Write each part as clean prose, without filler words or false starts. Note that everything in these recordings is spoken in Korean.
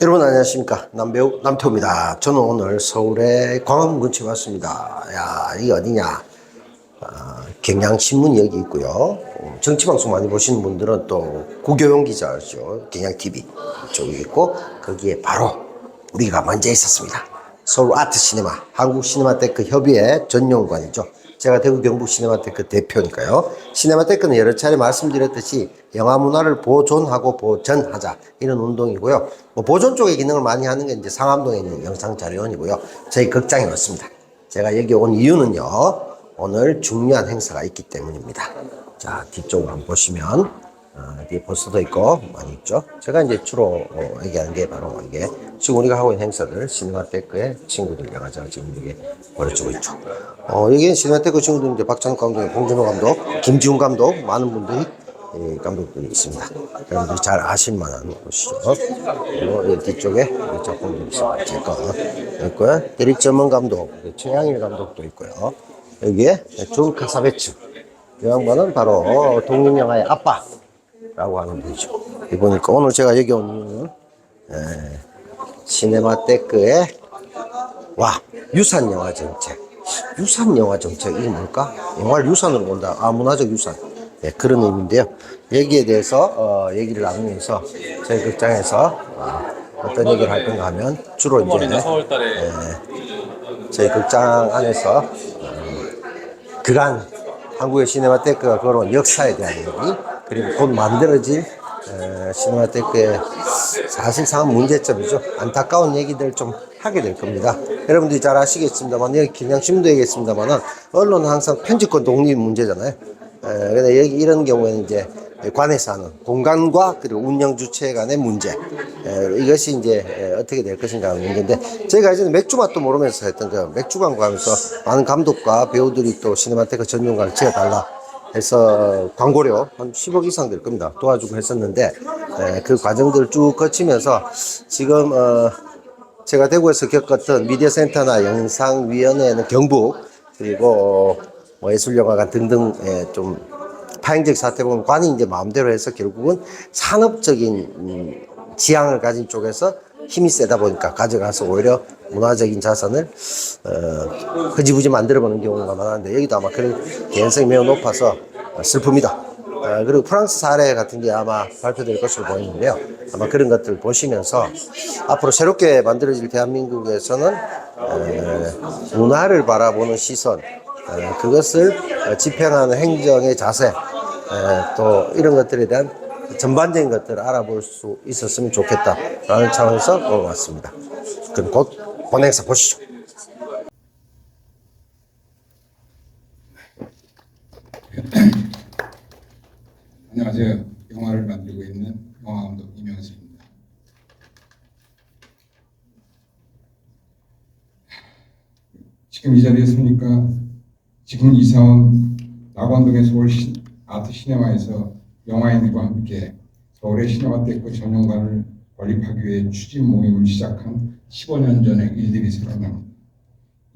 여러분 안녕하십니까, 남배우 남태호입니다. 저는 오늘 서울의 광화문 근처에 왔습니다. 야, 이게 어디냐? 경향신문이 여기 있고요. 정치방송 많이 보시는 분들은 또 구교용 기자죠, 경향TV 쪽에 있고, 거기에 바로 우리가 먼저 있었습니다. 서울 아트시네마, 한국시네마테크 협의회 전용관이죠. 제가 대구 경북 시네마테크 대표니까요. 시네마테크는 여러 차례 말씀드렸듯이 영화 문화를 보존하고 보전하자, 이런 운동이고요. 보존 쪽의 기능을 많이 하는 게 이제 상암동에 있는 영상자료원이고요. 저희 극장에 왔습니다. 제가 여기 온 이유는요, 오늘 중요한 행사가 있기 때문입니다. 자, 뒤쪽으로 한번 보시면 뒤에 포스터도 있고 많이 있죠. 제가 이제 주로 얘기하는 게 바로 이게 지금 우리가 하고 있는 행사들, 시네마테크의 친구들 영화제가 지금 이게 벌어지고 있죠. 여기는 시네마테크 친구들, 이제 박찬욱 감독, 봉준호 감독, 김지훈 감독, 많은 분들이 감독들이 있습니다. 여러분들이 잘 아실 만한 곳이죠. 그리고 뒤쪽에 작품들이 있습니다. 제거 있고요. 대릭 전문 감독, 최양일 감독도 있고요. 여기에 존 카사베츠, 이 양반은 바로 독립영화의 아빠라고 하는 분이죠. 보니까 오늘 제가 여기 온 이유는 시네마테크의 유산영화 정책. 유산영화 정책, 이게 뭘까? 영화를 유산으로 본다. 문화적 유산. 그런 의미인데요. 여기에 대해서 얘기를 나누면서 저희 극장에서 어떤 얘기를 할 건가 하면, 주로 이제 저희 극장 안에서 그간 한국의 시네마테크가 걸어온 역사에 대한 얘기, 그리고 곧 만들어질 시네마테크의 사실상 문제점이죠. 안타까운 얘기들 좀 하게 될 겁니다. 여러분들이 잘 아시겠습니다만, 여기 경향신문도 얘기했습니다만, 언론은 항상 편집권 독립 문제잖아요. 근데 여기 이런 경우에는 이제 관에서 하는 공간과 그리고 운영 주체 간의 문제, 이것이 이제 어떻게 될 것인가 하는 문제인데, 저희가 예전에 맥주 맛도 모르면서 했던 그 맥주관 가면서 많은 감독과 배우들이 또 시네마테크 전용관을 지어달라 해서 광고료 한 10억 이상 될 겁니다. 도와주고 했었는데, 그 과정들을 쭉 거치면서 지금 제가 대구에서 겪었던 미디어센터나 영상위원회는 경북, 그리고 예술영화관 등등 좀 파행적 사태 보면 관이 이제 마음대로 해서 결국은 산업적인 지향을 가진 쪽에서 힘이 세다 보니까 가져가서 오히려 문화적인 자산을 흐지부지 만들어보는 경우가 많았는데, 여기도 아마 그런 개연성이 매우 높아서 슬픕니다. 그리고 프랑스 사례 같은 게 아마 발표될 것으로 보이는데요. 아마 그런 것들을 보시면서 앞으로 새롭게 만들어질 대한민국에서는 문화를 바라보는 시선, 그것을 집행하는 행정의 자세, 또 이런 것들에 대한 전반적인 것들을 알아볼 수 있었으면 좋겠다라는 차원에서 왔습니다. 그럼 곧 본 행사 보시죠. 안녕하세요. 영화를 만들고 있는 영화감독 이명수입니다. 지금 이 자리에 서니까 지금 이사온 낙원동의 서울 아트시네마에서 영화인들과 함께 서울의 시네마테크 전용관을 건립하기 위해 추진 모임을 시작한 15년 전의 일들이 생각납니다.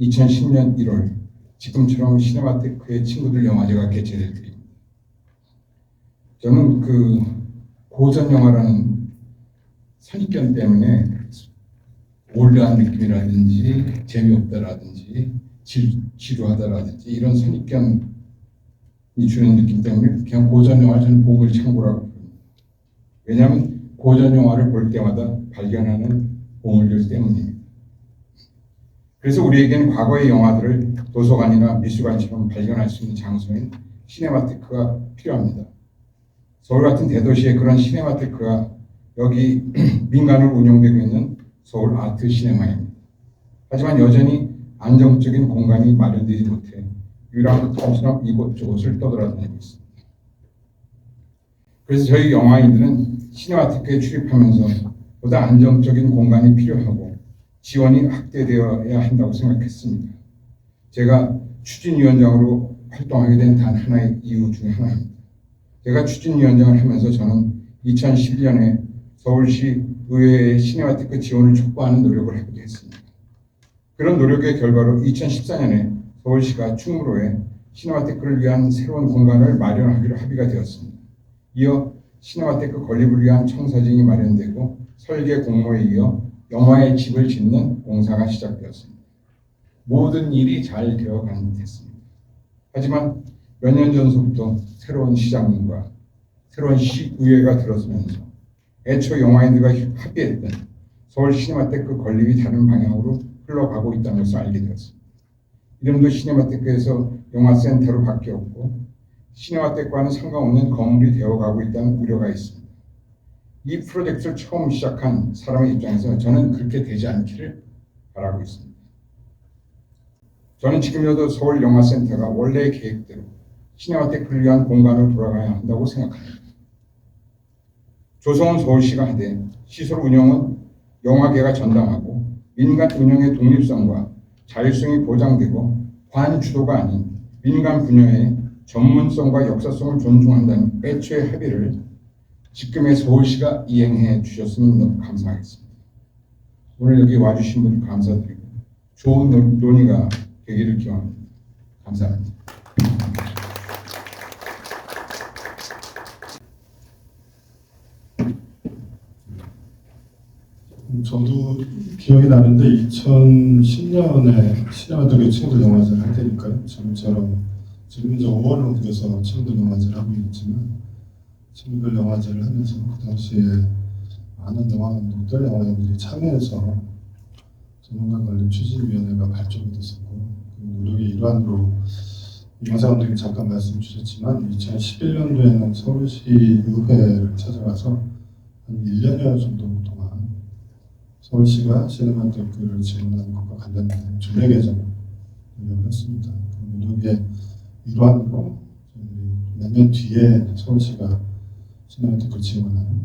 2010년 1월, 지금처럼 시네마테크의 친구들 영화제가 개최될 때입니다. 저는 그 고전 영화라는 선입견 때문에 올드한 느낌이라든지 재미없다라든지 지루하다라든지 이런 선입견이 주는 느낌 때문에 그냥 고전 영화를 저는 보물 창고라고 부릅니다. 왜냐하면 고전 영화를 볼 때마다 발견하는 보물들 때문입니다. 그래서 우리에게는 과거의 영화들을 도서관이나 미술관처럼 발견할 수 있는 장소인 시네마테크가 필요합니다. 서울 같은 대도시에 그런 시네마테크가 여기 민간으로 운영되고 있는 서울 아트 시네마입니다. 하지만 여전히 안정적인 공간이 마련되지 못해 유랑탐스럽 이곳저곳을 떠돌아다니고 있습니다. 그래서 저희 영화인들은 시네마테크에 출입하면서 보다 안정적인 공간이 필요하고 지원이 확대되어야 한다고 생각했습니다. 제가 추진위원장으로 활동하게 된 단 하나의 이유 중에 하나입니다. 제가 추진위원장을 하면서 저는 2011년에 서울시 의회의 시네마테크 지원을 촉구하는 노력을 하기도 했습니다. 그런 노력의 결과로 2014년에 서울시가 충무로에 시네마테크를 위한 새로운 공간을 마련하기로 합의가 되었습니다. 이어 시네마테크 건립을 위한 청사진이 마련되고 설계 공모에 이어 영화의 집을 짓는 공사가 시작되었습니다. 모든 일이 잘 되어가는 듯했습니다. 하지만 몇 년 전부터 새로운 시장님과 새로운 시의회가 들어서면서 애초 영화인들과 합의했던 서울 시네마테크 건립이 다른 방향으로 흘러가고 있다는 것을 알게 되었습니다. 이름도 시네마테크에서 영화센터로 바뀌었고 시네마테크와는 상관없는 건물이 되어가고 있다는 우려가 있습니다. 이 프로젝트를 처음 시작한 사람의 입장에서 저는 그렇게 되지 않기를 바라고 있습니다. 저는 지금이라도 서울영화센터가 원래의 계획대로 시네마테크를 위한 공간으로 돌아가야 한다고 생각합니다. 조성은 서울시가 하되 시설 운영은 영화계가 전담하고 민간 운영의 독립성과 자율성이 보장되고 관주도가 아닌 민간 분야의 전문성과 역사성을 존중한다는 애초의 합의를 지금의 서울시가 이행해 주셨으면 너무 감사하겠습니다. 오늘 여기 와주신 분 감사드리고 좋은 논의가 되기를 기원합니다. 감사합니다. 저도 기억이 나는데 2010년에 시네마테크 친구들 영화제를 할 때니까요. 지금처럼 지금은 이제 5월 한국에서 친구들 영화제를 하고 있지만 친구들 영화제를 하면서 그 당시에 많은 영화 감독들, 영화 배우들이 참여해서 전문가 관련 추진위원회가 발족이 됐었고 그 노력의 일환으로 이영사 감독님 잠깐 말씀 주셨지만 2011년도에는 서울시 의회를 찾아가서 한 1년여 정도 동안 서울시가 시네마테크를 지원하는 것과 관련된 조례 개정을 노력을 했습니다. 그 노력의 일환으로 몇 년 뒤에 서울시가 시네마테크를 지원하는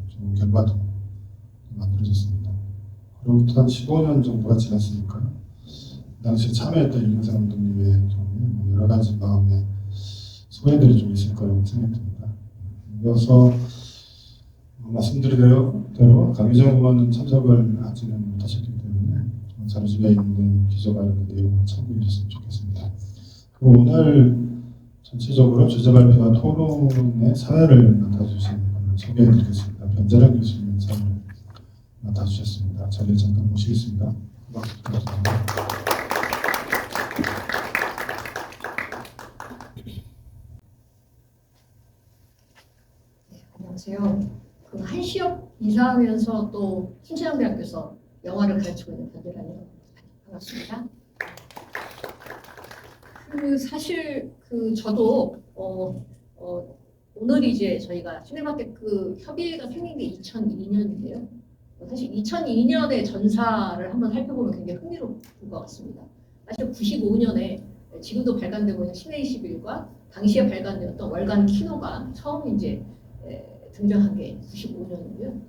좋은 결과도 만들어졌습니다. 그로부터 한 15년 정도가 지났으니까 그 당시에 참여했던 이영사 감독님의 경우에 여러 가지 마음의 소외들이 좀 있을 거라고 생각됩니다. 이어서 말씀드린 대로 강희정 의원은 참석을 하지는 못하셨기 때문에 자료집에 있는 기조관련의 내용을 참고해 주셨으면 좋겠습니다. 그리고 오늘 전체적으로 주제 발표와 토론의 사회를 맡아주신 분을 소개해 드리겠습니다. 변재량 교수님 사회를 맡아주셨습니다. 자리에 잠깐 모시겠습니다. 안녕하세요. 그 한시업 이사하면서 또 신체영대학교에서 영화를 가르치고 있는 변재량이라고 반갑습니다. 사실 저도 오늘 이제 저희가 시네마테크 협의회가 생긴 게 2002년인데요. 사실 2002년에 전사를 한번 살펴보면 굉장히 흥미로울 것 같습니다. 사실 95년에 지금도 발간되고 있는 시네21과 당시에 발간되었던 월간 키노가 처음 이제 등장한 게 95년이고요.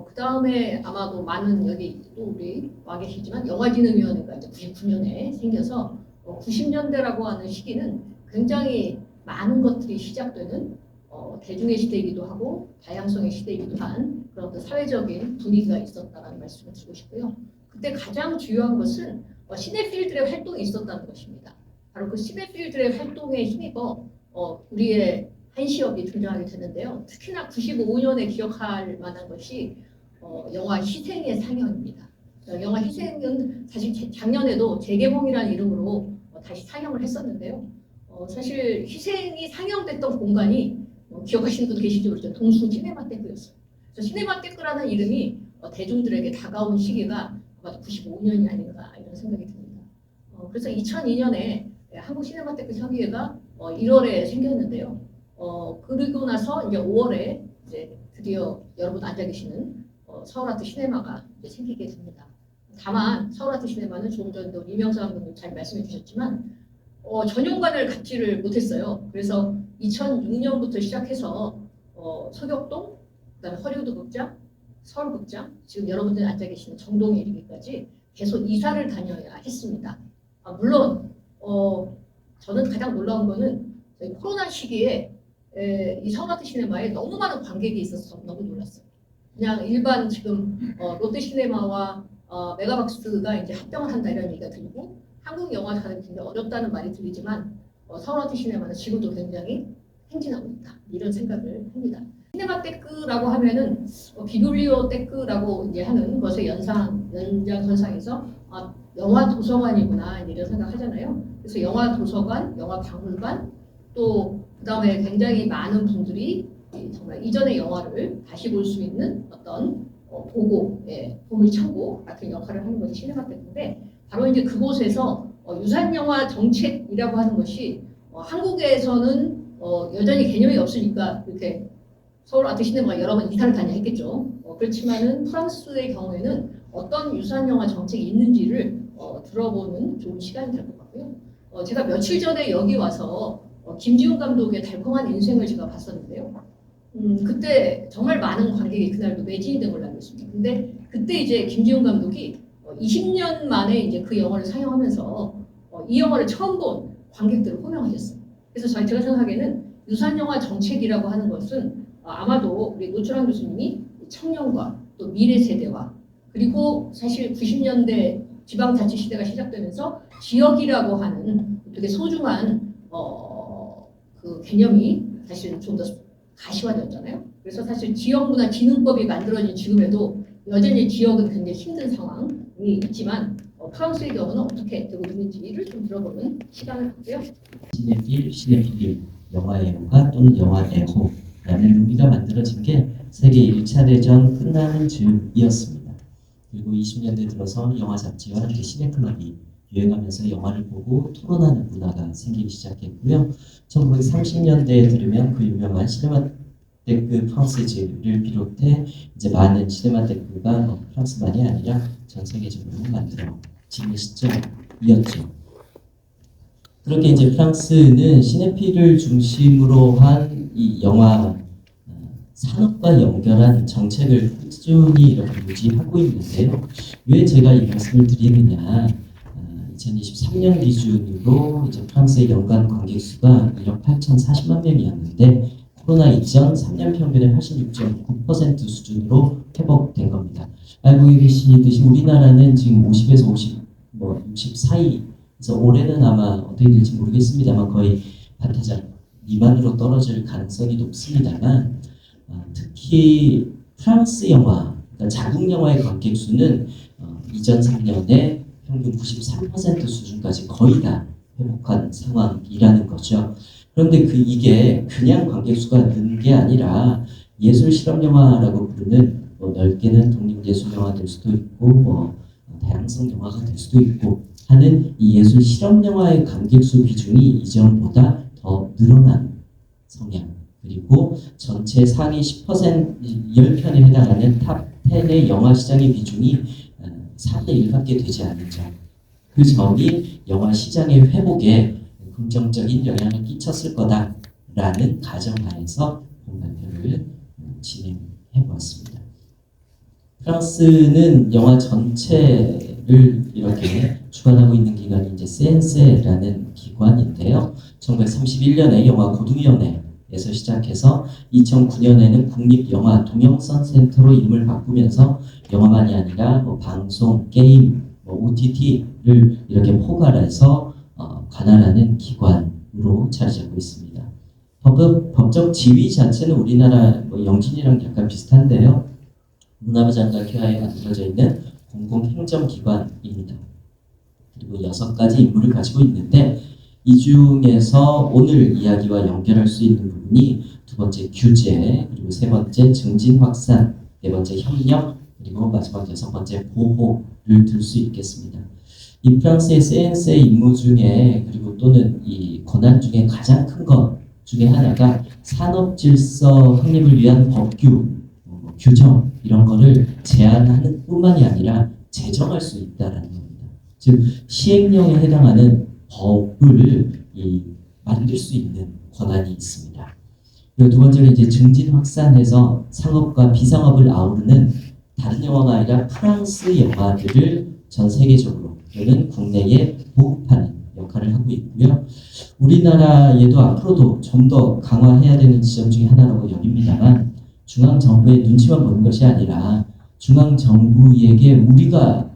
그 다음에 아마도 많은 여기 또 우리 와 계시지만 영화진흥위원회가 이제 99년에 생겨서 90년대라고 하는 시기는 굉장히 많은 것들이 시작되는 대중의 시대이기도 하고 다양성의 시대이기도 한 그런 어떤 사회적인 분위기가 있었다는 말씀을 드리고 싶고요. 그때 가장 중요한 것은 시네필들의 활동이 있었다는 것입니다. 바로 그 시네필들의 활동에 힘입어 우리의 한시업이 등장하게 되는데요. 특히나 95년에 기억할 만한 것이 영화 희생의 상영입니다. 영화 희생은 사실 작년에도 재개봉이라는 이름으로 다시 상영을 했었는데요. 사실 희생이 상영됐던 공간이 기억하시는 분도 계실지 모르죠. 동수 시네마테크였어요. 시네마테크라는 이름이 대중들에게 다가온 시기가 아마 95년이 아닌가 이런 생각이 듭니다. 그래서 2002년에 한국 시네마테크 협의회가 1월에 생겼는데요. 그리고 나서 이제 5월에 이제 드디어 여러분 앉아 계시는 서울아트 시네마가 이제 생기게 됩니다. 다만 서울아트 시네마는 조금 전에도 이명사 감독님 잘 말씀해 주셨지만 전용관을 갖지를 못했어요. 그래서 2006년부터 시작해서 서격동, 그다음에 허리우드 극장, 서울극장, 지금 여러분들 앉아 계시는 정동에 이르기까지 계속 이사를 다녀야 했습니다. 물론 저는 가장 놀라운 거는 저희 코로나 시기에 이 서울아트 시네마에 너무 많은 관객이 있어서 너무 놀랐어요. 그냥 일반 지금 롯데시네마와 메가박스가 이제 합병을 한다 이런 얘기가 들리고 한국 영화사는 굉장히 어렵다는 말이 들리지만 서울아트 시네마는 지금도 굉장히 행진하고 있다 이런 생각을 합니다. 시네마테크라고 하면은 비블리오테크라고 이제 하는 것의 연장선상에서 영화 도서관이구나 이런 생각하잖아요. 그래서 영화 도서관, 영화 박물관 또 그다음에 굉장히 많은 분들이 정말 이전의 영화를 다시 볼 수 있는 어떤 보고, 보물 창고 같은 역할을 하는 것이 시네마테크인데 바로 이제 그곳에서 유산 영화 정책이라고 하는 것이 한국에서는 여전히 개념이 없으니까 이렇게 서울 아트 시네마가 여러 번 이사를 다녀야 했겠죠. 그렇지만은 프랑스의 경우에는 어떤 유산 영화 정책이 있는지를 들어보는 좋은 시간이 될 것 같고요. 제가 며칠 전에 여기 와서 김지훈 감독의 달콤한 인생을 제가 봤었는데요. 그때 정말 많은 관객이 그날도 매진이 된 걸로 알고 있습니다. 근데 그때 이제 김지훈 감독이 20년 만에 이제 그 영화를 상영하면서 이 영화를 처음 본 관객들을 호명하셨어요. 그래서 제가 생각하기에는 유산 영화 정책이라고 하는 것은 아마도 우리 노출한 교수님이 청년과 또 미래 세대와 그리고 사실 90년대 지방자치 시대가 시작되면서 지역이라고 하는 되게 소중한 그 개념이 사실 좀 더 가시화되었잖아요. 그래서 사실 지역문화진흥법이 만들어진 지금에도 여전히 지역은 굉장히 힘든 상황이 있지만 프랑스의 경우는 어떻게 되고 있는지를 좀 들어보는 시간을 갖고요. 시네필, 영화의 영화 또는 영화 애호라는 의미가 만들어진 게 세계 1차 대전 끝나는 즈음이었습니다. 그리고 20년대 들어서 영화 잡지와 함께 시네클럽이 유행하면서 영화를 보고 토론하는 문화가 생기기 시작했고요. 1930년대에 들으면 그 유명한 시네마테크 프랑스즈를 비롯해 이제 많은 시네마테크가 프랑스만이 아니라 전 세계적으로 만들어지는 시점이었죠. 그렇게 이제 프랑스는 시네필을 중심으로 한 이 영화 산업과 연결한 정책을 꾸준히 이렇게 유지하고 있는데요. 왜 제가 이 말씀을 드리느냐? 2023년 기준으로 이제 프랑스의 연간 관객 수가 1억 8,040만 명이었는데 코로나 이전 3년 평균의 86.9% 수준으로 회복된 겁니다. 알고 계시듯이 우리나라는 지금 50에서 60 사이 그래서 올해는 아마 어떻게 될지 모르겠습니다만 거의 반타작 미만으로 떨어질 가능성이 높습니다만 특히 프랑스 영화, 그러니까 자국 영화의 관객 수는 이전 3년에 평균 93% 수준까지 거의 다 회복한 상황이라는 거죠. 그런데 이게 그냥 관객 수가 는 게 아니라 예술 실험 영화라고 부르는 넓게는 독립예술 영화 될 수도 있고 다양성 영화가 될 수도 있고 하는 이 예술 실험 영화의 관객 수 비중이 이전보다 더 늘어난 성향 그리고 전체 상위 10편에 해당하는 탑 10의 영화 시장의 비중이 4대 1밖에 되지 않는 점. 그 점이 영화 시장의 회복에 긍정적인 영향을 끼쳤을 거다라는 가정하에서 본 발표를 진행해 보았습니다. 프랑스는 영화 전체를 이렇게 주관하고 있는 기관이 이제 CNC라는 기관인데요. 1931년에 영화 고등위원회에서 시작해서 2009년에는 국립영화 동영상센터로 이름을 바꾸면서 영화만이 아니라 방송, 게임, OTT를 이렇게 포괄해서 관할하는 기관으로 자리 잡고 있습니다. 법적 지위 자체는 우리나라 영진이랑 약간 비슷한데요. 문화부 장관회하에 만들어져 있는 공공행정기관입니다. 그리고 6가지 임무를 가지고 있는데 이 중에서 오늘 이야기와 연결할 수 있는 부분이 두 번째 규제, 그리고 세 번째 증진 확산, 네 번째 협력, 그리고 마지막 6번째 보호를 들 수 있겠습니다. 이 프랑스의 CNC의 임무 중에 그리고 또는 이 권한 중에 가장 큰 것 중에 하나가 산업 질서 확립을 위한 법규, 규정 이런 거를 제안하는 뿐만이 아니라 제정할 수 있다라는 겁니다. 즉 시행령에 해당하는 법을 만들 수 있는 권한이 있습니다. 그리고 두 번째로 이제 증진 확산해서 상업과 비상업을 아우르는 다른 영화가 아니라 프랑스 영화들을 전 세계적으로 또는 국내에 보급하는 역할을 하고 있고요. 우리나라에도 앞으로도 좀 더 강화해야 되는 지점 중에 하나라고 여깁니다만 중앙정부의 눈치만 보는 것이 아니라 중앙정부에게 우리가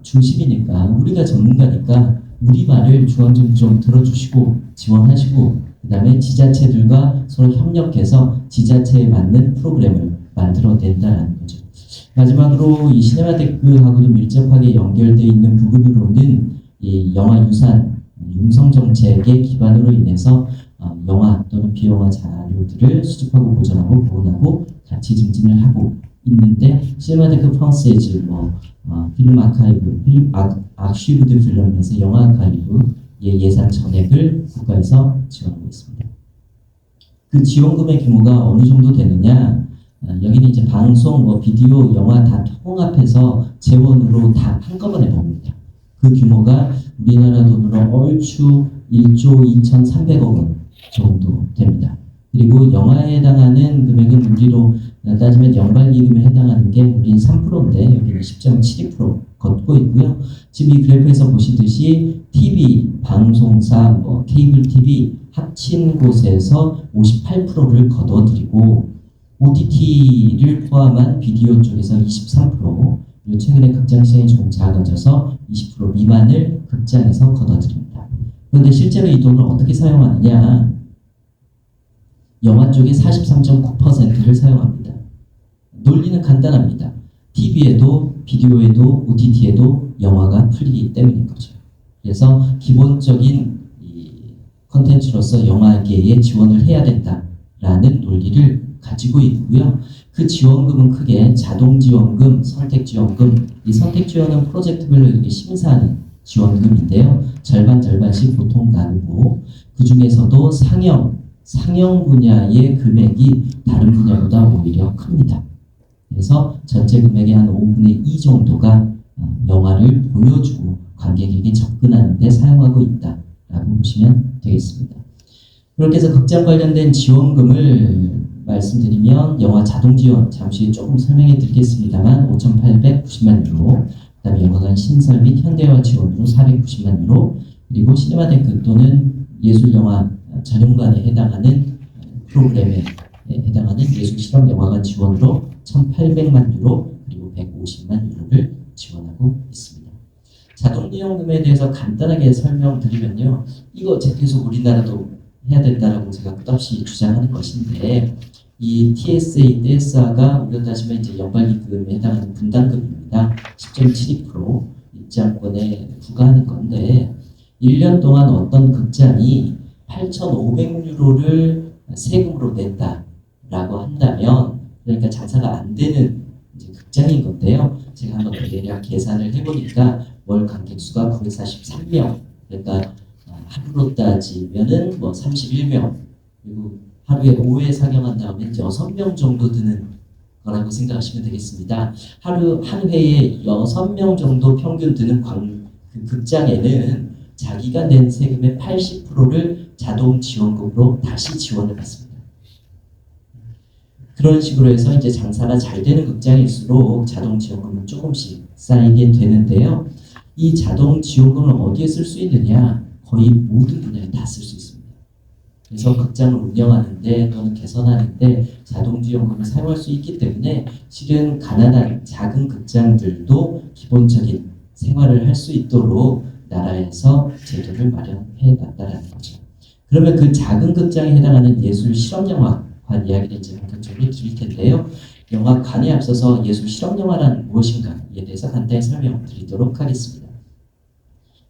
중심이니까 우리가 전문가니까 우리 말을 중앙정부 좀 들어주시고 지원하시고 그 다음에 지자체들과 서로 협력해서 지자체에 맞는 프로그램을 만들어낸다는 거죠. 마지막으로 이 시네마테크하고도 밀접하게 연결되어 있는 부분으로는 이 영화 유산, 융성 정책의 기반으로 인해서 영화 또는 비영화 자료들을 수집하고 보존하고 보존하고 가치 증진을 하고 있는데 시네마테크 프랑스에즈 필름 아카이브, 필름 아쉬브 드 필름에서 영화 아카이브 예산 전액을 국가에서 지원하고 있습니다. 그 지원금의 규모가 어느 정도 되느냐? 여기는 이제 방송, 비디오, 영화 다 통합해서 재원으로 다 한꺼번에 봅니다. 그 규모가 우리나라 돈으로 얼추 1조 2,300억 원 정도 됩니다. 그리고 영화에 해당하는 금액은 우리로 따지면 연발기금에 해당하는 게 우리는 3%인데 여기는 10.72% 걷고 있고요. 지금 이 그래프에서 보시듯이 TV, 방송사, 케이블 TV 합친 곳에서 58%를 거둬들이고 OTT를 포함한 비디오 쪽에서 23%, 그리고 최근에 극장 시장이 조금 작아져서 20% 미만을 극장에서 거둬들입니다. 그런데 실제로 이 돈을 어떻게 사용하느냐? 영화 쪽에 43.9%를 사용합니다. 논리는 간단합니다. TV에도, 비디오에도, OTT에도 영화가 풀리기 때문인 거죠. 그래서 기본적인 이 컨텐츠로서 영화계에 지원을 해야 된다라는 논리를 가지고 있고요. 그 지원금은 크게 자동 지원금, 선택 지원금, 이 선택 지원은 프로젝트별로 이렇게 심사하는 지원금인데요. 절반씩 보통 나누고 그 중에서도 상영 분야의 금액이 다른 분야보다 오히려 큽니다. 그래서 전체 금액의 한 5분의 2 정도가 영화를 보여주고 관객에게 접근하는 데 사용하고 있다라고 보시면 되겠습니다. 그렇게 해서 극장 관련된 지원금을 말씀드리면 영화 자동 지원 잠시 조금 설명해 드리겠습니다만 5,890만 유로, 그 다음에 영화관 신설 및 현대화 지원으로 490만 유로, 그리고 시네마테크 또는 예술영화 전용관에 해당하는 프로그램에 해당하는 예술 실험 영화관 지원으로 1,800만 유로 그리고 150만 유로를 지원하고 있습니다. 자동 지원금에 대해서 간단하게 설명드리면요, 이거 계속 우리나라도 해야 된다라고 제가 끝없이 주장하는 것인데, 이 TSA, TSA가 우리로 따지면 이제 연발기금에 해당하는 분담금입니다. 10.72% 입장권에 부과하는 건데 1년 동안 어떤 극장이 8,500유로를 세금으로 낸다라고 한다면, 그러니까 장사가 안 되는 이제 극장인 건데요. 제가 한번 대략 계산을 해보니까 월 관객 수가 943명, 그러니까 하루로 따지면은 31명, 그리고 하루에 5회 상영한 다음에 6명 정도 드는 거라고 생각하시면 되겠습니다. 한 회에 6명 정도 평균 드는 그 극장에는 자기가 낸 세금의 80%를 자동 지원금으로 다시 지원을 받습니다. 그런 식으로 해서 이제 장사가 잘 되는 극장일수록 자동 지원금은 조금씩 쌓이게 되는데요. 이 자동 지원금을 어디에 쓸 수 있느냐? 거의 모든 분야에 다 쓸 수 있습니다. 그래서 극장을 운영하는데 또는 개선하는데 자동 지원금을 사용할 수 있기 때문에 실은 가난한 작은 극장들도 기본적인 생활을 할 수 있도록 나라에서 제도를 마련해 놨다는 거죠. 그러면 그 작은 극장에 해당하는 예술 실험영화관 이야기를 이제 본격적으로 드릴 텐데요. 영화관에 앞서서 예술 실험영화란 무엇인가에 대해서 간단히 설명드리도록 하겠습니다.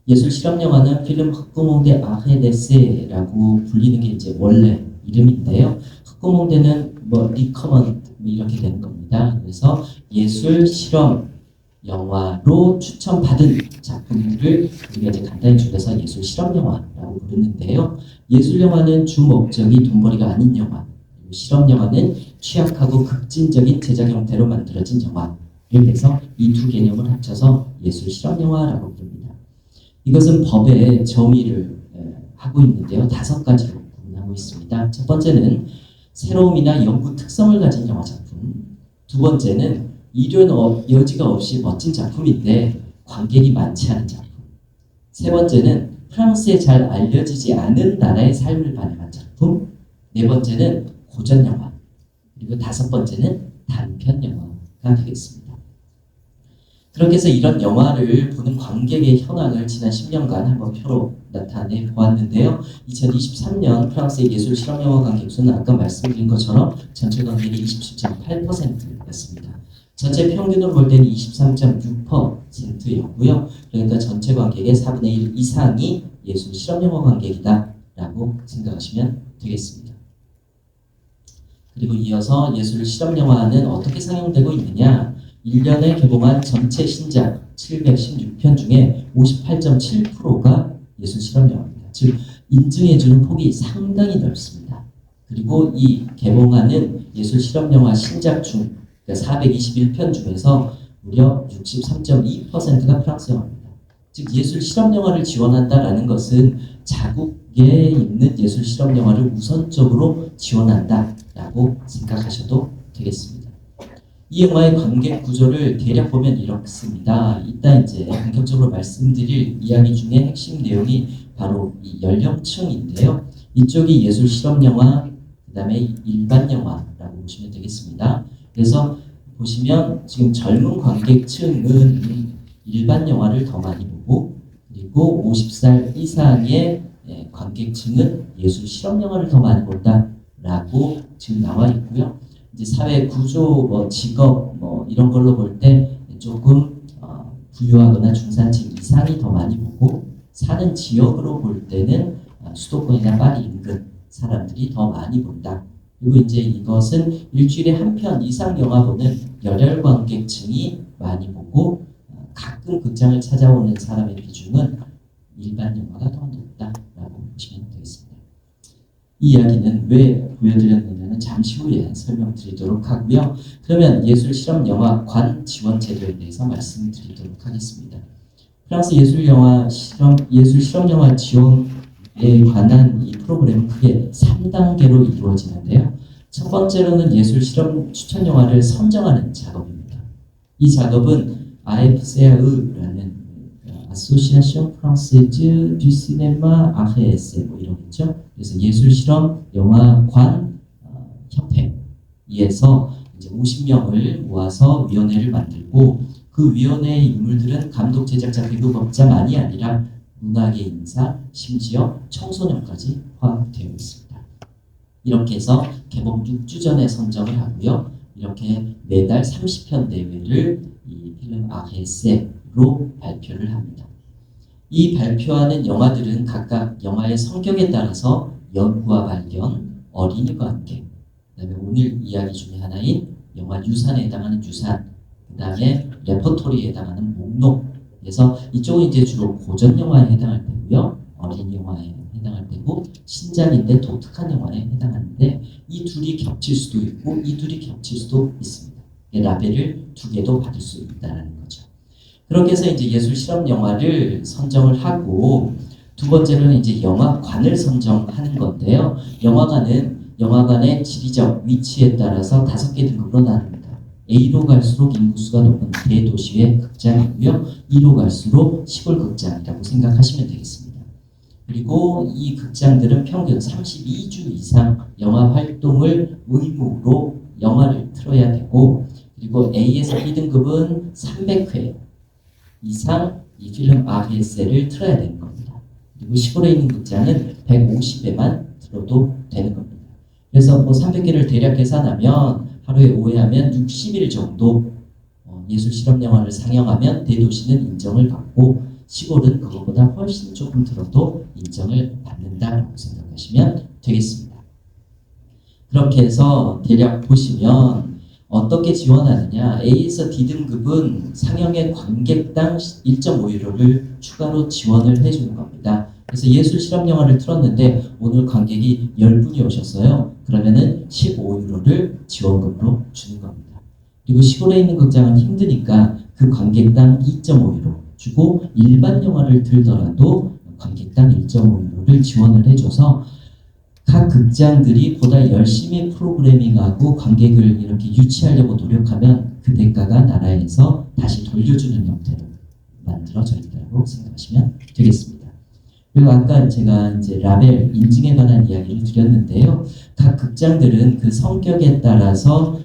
예술 실험영화는 필름 흑구몽대 아헤데세라고 불리는 게 이제 원래 이름인데요. 흑구몽대는 리커먼드 이렇게 되는 겁니다. 그래서 예술 실험 영화로 추천받은 작품들을 우리가 이제 간단히 줄여서 예술 실험 영화라고 부르는데요. 예술 영화는 주 목적이 돈벌이가 아닌 영화, 그리고 실험 영화는 취약하고 극진적인 제작 형태로 만들어진 영화를 해서 이 두 개념을 합쳐서 예술 실험 영화라고 부릅니다. 이것은 법에 정의를 하고 있는데요. 5가지로 구분하고 있습니다. 첫 번째는 새로움이나 연구 특성을 가진 영화 작품. 두 번째는 이론 여지가 없이 멋진 작품인데 관객이 많지 않은 작품. 세 번째는 프랑스에 잘 알려지지 않은 나라의 삶을 반영한 작품. 네 번째는 고전 영화. 그리고 5번째는 단편 영화가 되겠습니다. 그렇게 해서 이런 영화를 보는 관객의 현황을 지난 10년간 한번 표로 나타내 보았는데요. 2023년 프랑스의 예술 실험 영화 관객 수는 아까 말씀드린 것처럼 전체 관객이 27.8%였습니다. 전체 평균으로 볼 때는 23.6%였고요. 그러니까 전체 관객의 4분의 1 이상이 예술 실험 영화 관객이다라고 생각하시면 되겠습니다. 그리고 이어서 예술 실험 영화는 어떻게 상영되고 있느냐? 1년에 개봉한 전체 신작 716편 중에 58.7%가 예술 실험 영화입니다. 즉 인증해주는 폭이 상당히 넓습니다. 그리고 이 개봉하는 예술 실험 영화 신작 중 421편 중에서 무려 63.2%가 프랑스 영화입니다. 즉 예술 실험 영화를 지원한다라는 것은 자국에 있는 예술 실험 영화를 우선적으로 지원한다라고 생각하셔도 되겠습니다. 이 영화의 관객 구조를 대략 보면 이렇습니다. 이따 이제 본격적으로 말씀드릴 이야기 중에 핵심 내용이 바로 이 연령층인데요. 이쪽이 예술 실험 영화, 그 다음에 일반 영화라고 보시면 되겠습니다. 그래서 보시면 지금 젊은 관객층은 일반 영화를 더 많이 보고, 그리고 50살 이상의 관객층은 예술 실험 영화를 더 많이 본다라고 지금 나와 있고요. 이제 사회 구조, 직업, 이런 걸로 볼 때 조금 부유하거나 중산층 이상이 더 많이 보고, 사는 지역으로 볼 때는 수도권이나 파리 인근 사람들이 더 많이 본다. 그리고 이제 이것은 일주일에 한 편 이상 영화 보는 열혈 관객층이 많이 보고, 가끔 극장을 찾아오는 사람의 비중은 일반 영화가 더 높다라고 보시면 되겠습니다. 이 이야기는 왜 보여드렸느냐는 잠시 후에 설명드리도록 하고요. 그러면 예술 실험 영화관 지원 제도에 대해서 말씀드리도록 하겠습니다. 프랑스 예술 실험 영화 지원에 관한 이 프로그램은 크게 3단계로 이루어지는데요. 첫 번째로는 예술 실험 추천 영화를 선정하는 작업입니다. 이 작업은 AFCAE라는 Association Française du Cinéma AFC 이러겠죠. 그래서 예술 실험 영화관 협회에서 이제 50명을 모아서 위원회를 만들고, 그 위원회의 인물들은 감독, 제작자, 배급업자만이 아니라 문화계 인사, 심지어 청소년까지 포함되어 있습니다. 이렇게 해서 개봉 6주 전에 선정을 하고요. 이렇게 매달 30편 대회를 이 필름 아헤세로 발표를 합니다. 이 발표하는 영화들은 각각 영화의 성격에 따라서 연구와 발견, 어린이 관객, 그다음에 오늘 이야기 중에 하나인 영화 유산에 해당하는 유산, 그다음에 레퍼토리에 해당하는 목록. 그래서 이쪽은 이제 주로 고전 영화에 해당할 때고요, 어린이 영화에 해당할 때고, 신작인데 독특한 영화에 해당하는데 이 둘이 겹칠 수도 있고 이 둘이 겹칠 수도 있습니다. 라벨을 두 개도 받을 수 있다는 거죠. 그렇게 해서 이제 예술 실험 영화를 선정을 하고, 두 번째로는 이제 영화관을 선정하는 건데요. 영화관의 지리적 위치에 따라서 5개 등급으로 나눕니다. A로 갈수록 인구수가 높은 대도시의 극장이고요. E로 갈수록 시골 극장이라고 생각하시면 되겠습니다. 그리고 이 극장들은 평균 32주 이상 영화 활동을 의무로 영화를 틀어야 되고, 그리고 A에서 B등급은 300회 이상 이 필름 아헤세를 틀어야 되는 겁니다. 그리고 시골에 있는 극장은 150회만 틀어도 되는 겁니다. 그래서 300개를 대략 계산하면 하루에 5회 하면 60일 정도 예술 실험 영화를 상영하면 대도시는 인정을 받고, 시골은 그것보다 훨씬 조금 들어도 인정을 받는다라고 생각하시면 되겠습니다. 그렇게 해서 대략 보시면 어떻게 지원하느냐. A에서 D등급은 상영의 관객당 1.5유로를 추가로 지원을 해주는 겁니다. 그래서 예술 실험 영화를 틀었는데 오늘 관객이 10분이 오셨어요. 그러면은 15유로를 지원금으로 주는 겁니다. 그리고 시골에 있는 극장은 힘드니까 그 관객당 2.5유로 주고, 일반 영화를 틀더라도 관객당 1.5유로를 지원을 해줘서 각 극장들이 보다 열심히 프로그래밍하고 관객을 이렇게 유치하려고 노력하면 그 대가가 나라에서 다시 돌려주는 형태로 만들어져 있다고 생각하시면 되겠습니다. 그리고 아까 제가 이제 라벨 인증에 관한 이야기를 드렸는데요. 각 극장들은 그 성격에 따라서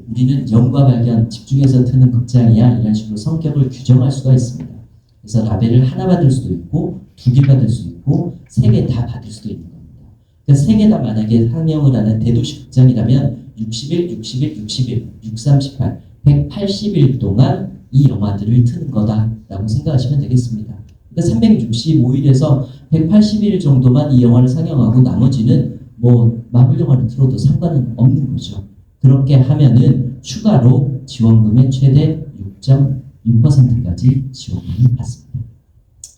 우리는 영과 발견, 집중해서 트는 극장이야 이런 식으로 성격을 규정할 수가 있습니다. 그래서 라벨을 하나 받을 수도 있고 2개 받을 수도 있고 3개 다 받을 수도 있는 겁니다. 그러니까 3개 다 만약에 상영을 하는 대도시 극장이라면 60일, 60일, 60일, 6318, 180일 동안 이 영화들을 트는 거다라고 생각하시면 되겠습니다. 그러니까 365일에서 180일 정도만 이 영화를 상영하고 나머지는 뭐 마블 영화를 틀어도 상관은 없는 거죠. 그렇게 하면은 추가로 지원금의 최대 6.6%까지 지원금을 받습니다.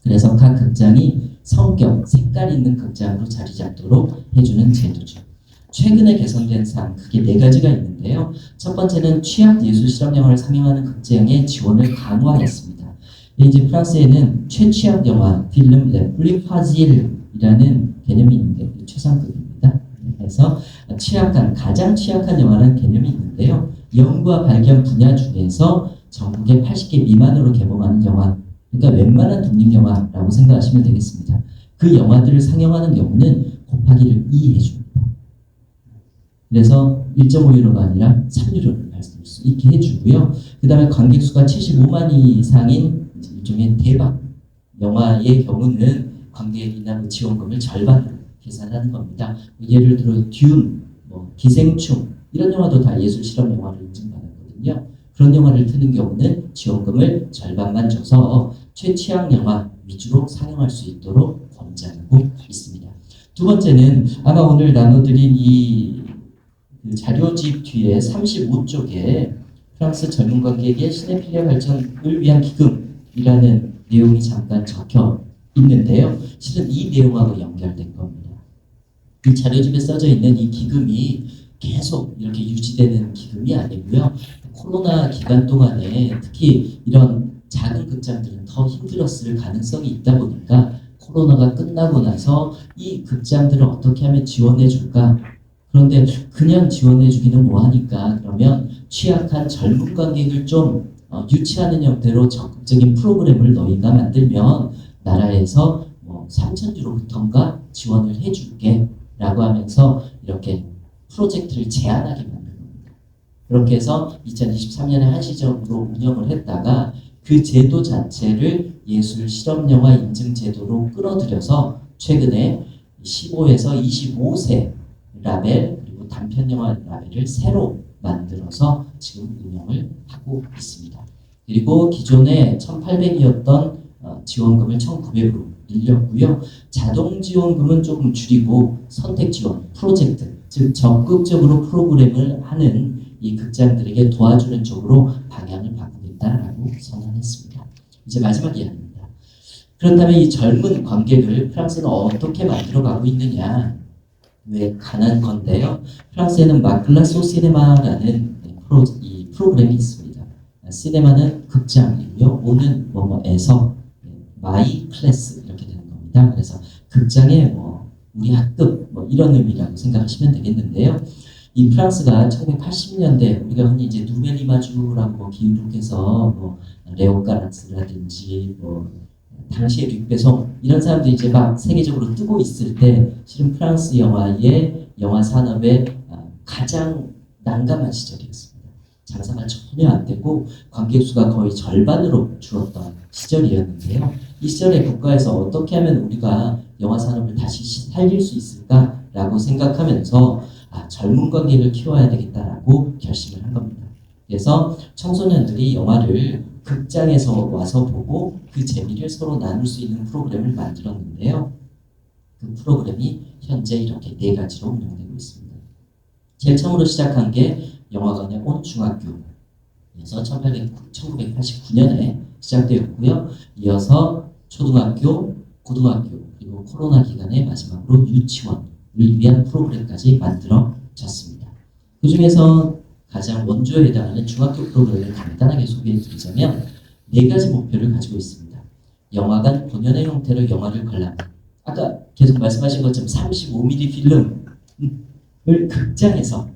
그래서 각 극장이 성격, 색깔 있는 극장으로 자리 잡도록 해주는 제도죠. 최근에 개선된 사항 크게 4가지가 있는데요. 첫 번째는 취약 예술 실험 영화를 상영하는 극장의 지원을 강화했습니다. 이제 프랑스에는 최취약 영화 필름 레플리 파질이라는 개념이 있는데 최상급입니다. 그래서 가장 취약한 영화라는 개념이 있는데요. 연구와 발견 분야 중에서 전국에 80개 미만으로 개봉하는 영화, 그러니까 웬만한 독립영화라고 생각하시면 되겠습니다. 그 영화들을 상영하는 경우는 곱하기를 2 해줍니다. 그래서 1.5유로가 아니라 3유로를 말씀드릴 수 있게 해주고요. 그 다음에 관객 수가 75만 이상인 일종의 대박 영화의 경우는 관객이나 지원금을 절반으로 계산하는 겁니다. 예를 들어 듄, 기생충 이런 영화도 다 예술 실험 영화를 인증받았거든요. 그런 영화를 트는 경우는 지원금을 절반만 줘서 최취약 영화 위주로 상영할 수 있도록 권장하고 있습니다. 두 번째는 아마 오늘 나눠드린 이 자료집 뒤에 35쪽에 프랑스 젊은 관객의 시네필리아 발전을 위한 기금이라는 내용이 잠깐 적혀 있는데요. 실은 이 내용하고 연결된 겁니다. 이 자료집에 써져 있는 이 기금이 계속 이렇게 유지되는 기금이 아니고요. 코로나 기간 동안에 특히 이런 작은 극장들은 더 힘들었을 가능성이 있다 보니까 코로나가 끝나고 나서 이 극장들을 어떻게 하면 지원해 줄까? 그런데 그냥 지원해 주기는 뭐하니까 그러면 취약한 젊은 관객을 좀 유치하는 형태로 적극적인 프로그램을 너희가 만들면 나라에서 3,000유로부터인가 지원을 해줄게 라고 하면서 이렇게 프로젝트를 제안하게 만든 겁니다. 그렇게 해서 2023년에 한시적으로 운영을 했다가 그 제도 자체를 예술 실험영화 인증 제도로 끌어들여서 최근에 15에서 25세 라벨 그리고 단편영화 라벨을 새로 만들어서 지금 운영을 하고 있습니다. 그리고 기존에 1,800이었던 지원금을 1,900으로 늘렸고요. 자동 지원금은 조금 줄이고 선택 지원, 프로젝트, 즉 적극적으로 프로그램을 하는 이 극장들에게 도와주는 쪽으로 방향을 바꾸겠다라고 선언했습니다. 이제 마지막 이야기입니다. 그렇다면 이 젊은 관객을 프랑스는 어떻게 만들어가고 있느냐? 왜 가난 건데요. 프랑스에는 마클라소 시네마라는 프로그램이 있습니다. 시네마는 극장이고요. 오는 뭐뭐에서 마이 클래스 이렇게 되는 겁니다. 그래서 극장의 우리 학급 이런 의미라고 생각하시면 되겠는데요. 이 프랑스가 1980년대 우리가 흔히 이제 누벨리마주라고 기록해서 레오 까락스라든지 당시의 릭배송 이런 사람들이 이제 막 세계적으로 뜨고 있을 때 실은 프랑스 영화 산업의 가장 난감한 시절이었습니다. 장사가 전혀 안 되고 관객 수가 거의 절반으로 줄었던 시절이었는데요. 이 시절에 국가에서 어떻게 하면 우리가 영화 산업을 다시 살릴 수 있을까라고 생각하면서 젊은 관객을 키워야 되겠다라고 결심을 한 겁니다. 그래서 청소년들이 영화를 극장에서 와서 보고 그 재미를 서로 나눌 수 있는 프로그램을 만들었는데요. 그 프로그램이 현재 이렇게 4가지로 운영되고 있습니다. 제일 처음으로 시작한 게 영화관에 온 중학교에서 1989년에 시작되었고요. 이어서 초등학교, 고등학교, 그리고 코로나 기간에 마지막으로 유치원을 위한 프로그램까지 만들어졌습니다. 그 중에서 가장 원조에 해당하는 중학교 프로그램을 간단하게 소개해드리자면 4가지 목표를 가지고 있습니다. 영화관 본연의 형태로 영화를 관람. 아까 계속 말씀하신 것처럼 35mm 필름을 극장에서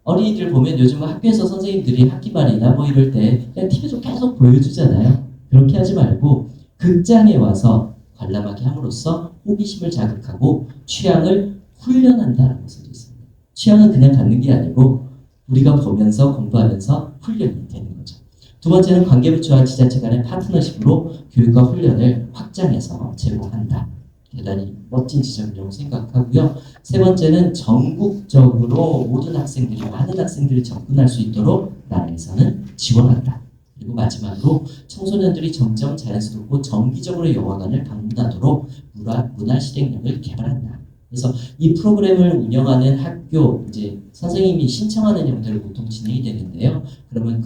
어린이들 보면 요즘 학교에서 선생님들이 학기 말이나 이럴 때 그냥 TV에서 계속 보여주잖아요. 그렇게 하지 말고 극장에 와서 관람하게 함으로써 호기심을 자극하고 취향을 훈련한다라고 써져 있습니다. 취향은 그냥 갖는 게 아니고 우리가 보면서 공부하면서 훈련이 되는 거죠. 두 번째는 관계부처와 지자체 간의 파트너십으로 교육과 훈련을 확장해서 제공한다. 대단히 멋진 지점이라고 생각하고요. 세 번째는 전국적으로 모든 학생들이, 많은 학생들이 접근할 수 있도록 나라에서는 지원한다. 그리고 마지막으로 청소년들이 점점 자연스럽고 정기적으로 영화관을 방문하도록 문화 실행력을 개발한다. 그래서 이 프로그램을 운영하는 학교, 이제 선생님이 신청하는 형태로 보통 진행이 되는데요. 그러면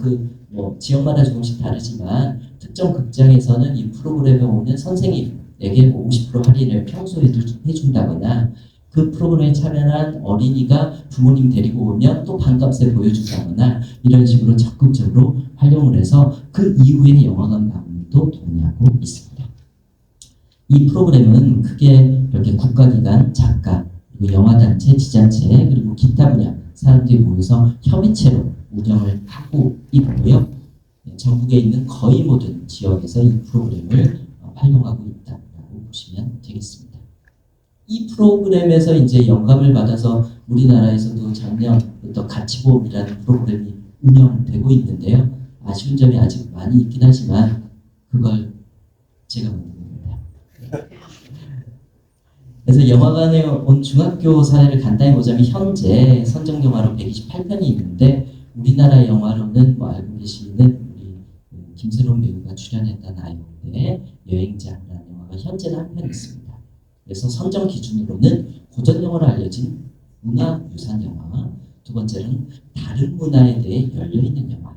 지역마다 조금씩 다르지만 특정 극장에서는 이 프로그램에 오는 선생님에게 50% 할인을 평소에 해준다거나 그 프로그램에 참여한 어린이가 부모님 데리고 오면 또 반값에 보여준다거나 이런 식으로 적극적으로 활용을 해서 그 이후에 영화관 방문도 독려하고 있습니다. 이 프로그램은 크게 이렇게 국가기관, 작가, 그리고 영화단체, 지자체, 그리고 기타 분야 사람들이 모여서 협의체로 운영을 하고 있고요. 전국에 있는 거의 모든 지역에서 이 프로그램을 활용하고 있다고 보시면 되겠습니다. 이 프로그램에서 이제 영감을 받아서 우리나라에서도 작년부터 가치보험이라는 프로그램이 운영되고 있는데요. 아쉬운 점이 아직 많이 있긴 하지만 그걸 제가 만든 겁니다. 그래서 영화관에 온 중학교 사례를 간단히 보자면 현재 선정 영화로 128편이 있는데 우리나라 영화로는 알고 계시는 우리 김세론 배우가 출연했던 아이콘의 여행자라는 영화가 현재는 한 편 있습니다. 그래서 선정 기준으로는 고전 영화로 알려진 문화유산 영화, 두 번째는 다른 문화에 대해 열려있는 영화,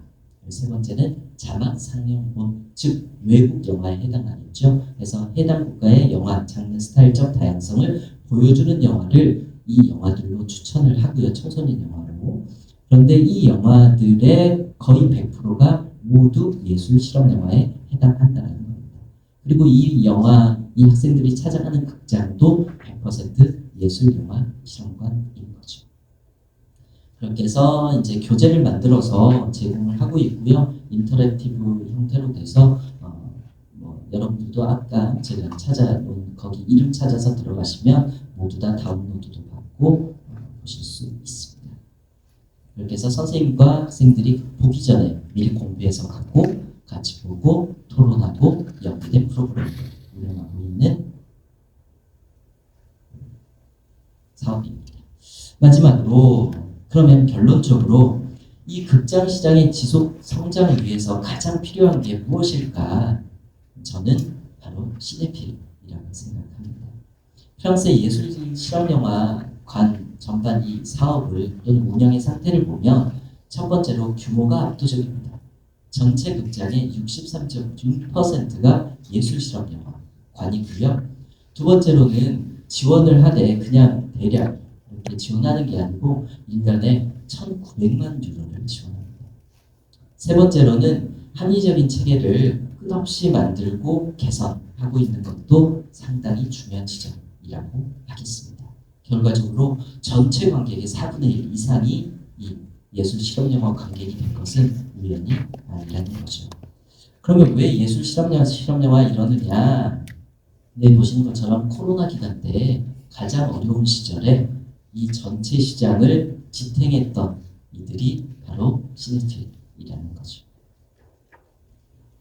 세 번째는 자막 상영본, 즉 외국 영화에 해당하겠죠. 그래서 해당 국가의 영화 장르 스타일적 다양성을 보여주는 영화를 이 영화들로 추천을 하고요. 청소년 영화로. 그런데 이 영화들의 거의 100%가 모두 예술 실험 영화에 해당한다는 겁니다. 그리고 이 학생들이 찾아가는 극장도 100% 예술 영화 실험관인 거죠. 그렇게 해서 이제 교재를 만들어서 제공을 하고 있고요. 인터랙티브 형태로 돼서 여러분들도 아까 제가 찾아놓은 거기 이름 찾아서 들어가시면 모두 다 다운로드도 받고 보실 수 있습니다. 그렇게 해서 선생님과 학생들이 보기 전에 미리 공부해서 갖고 같이 보고 토론하고 연계된 프로그램을 운영하고 있는 사업입니다. 마지막으로 그러면 결론적으로 이 극장 시장의 지속 성장을 위해서 가장 필요한 게 무엇일까? 저는 바로 시네필이라고 생각합니다. 프랑스의 예술 실험영화 관 전반 이 사업을 또는 운영의 상태를 보면 첫 번째로 규모가 압도적입니다. 전체 극장의 63.6%가 예술 실험영화 관이고요. 두 번째로는 지원을 하되 그냥 대략 이렇게 지원하는 게 아니고 1년에 1,900만 유로를 지원합니다. 세 번째로는 합리적인 체계를 끝없이 만들고 개선하고 있는 것도 상당히 중요한 지점이라고 하겠습니다. 결과적으로 전체 관객의 4분의 1 이상이 이 예술 실험영화 관객이 된 것은 우연이 아니라는 거죠. 그러면 왜 예술 실험영화 이러느냐? 네, 보시는 것처럼 코로나 기간 때 가장 어려운 시절에 이 전체 시장을 지탱했던 이들이 바로 시네필이라는 거죠.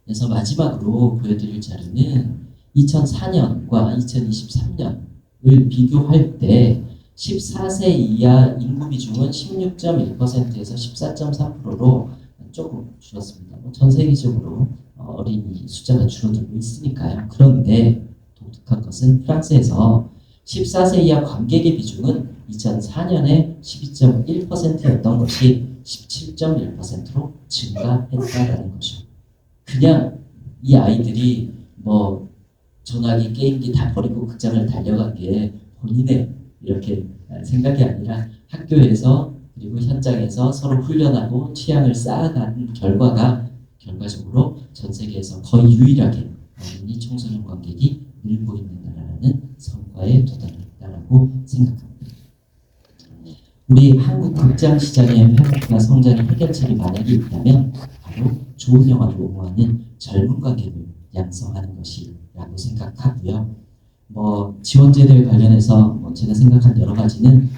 그래서 마지막으로 보여드릴 자료는 2004년과 2023년을 비교할 때 14세 이하 인구 비중은 16.1%에서 14.3%로 조금 줄었습니다. 전 세계적으로 어린이 숫자가 줄어들고 있으니까요. 그런데 독특한 것은 프랑스에서 14세 이하 관객의 비중은 2004년에 12.1%였던 것이 17.1%로 증가했다라는 거죠. 그냥 이 아이들이 전화기, 게임기 다 버리고 극장을 달려간 게 본인의 이렇게 생각이 아니라 학교에서 그리고 현장에서 서로 훈련하고 취향을 쌓아가는 결과가 결과적으로 전 세계에서 거의 유일하게 어린이 청소년 관객이 늘고 있는 나라라는 성과에 도달했다라고 생각합니다. 우리 한국 극장 시장의 회복과 성장의 해결책이 만약에 있다면 바로 좋은 영화를 옹호하는 젊은 관객을 양성하는 것이라고 생각하고요. 지원제도에 관련해서 제가 생각한 여러 가지는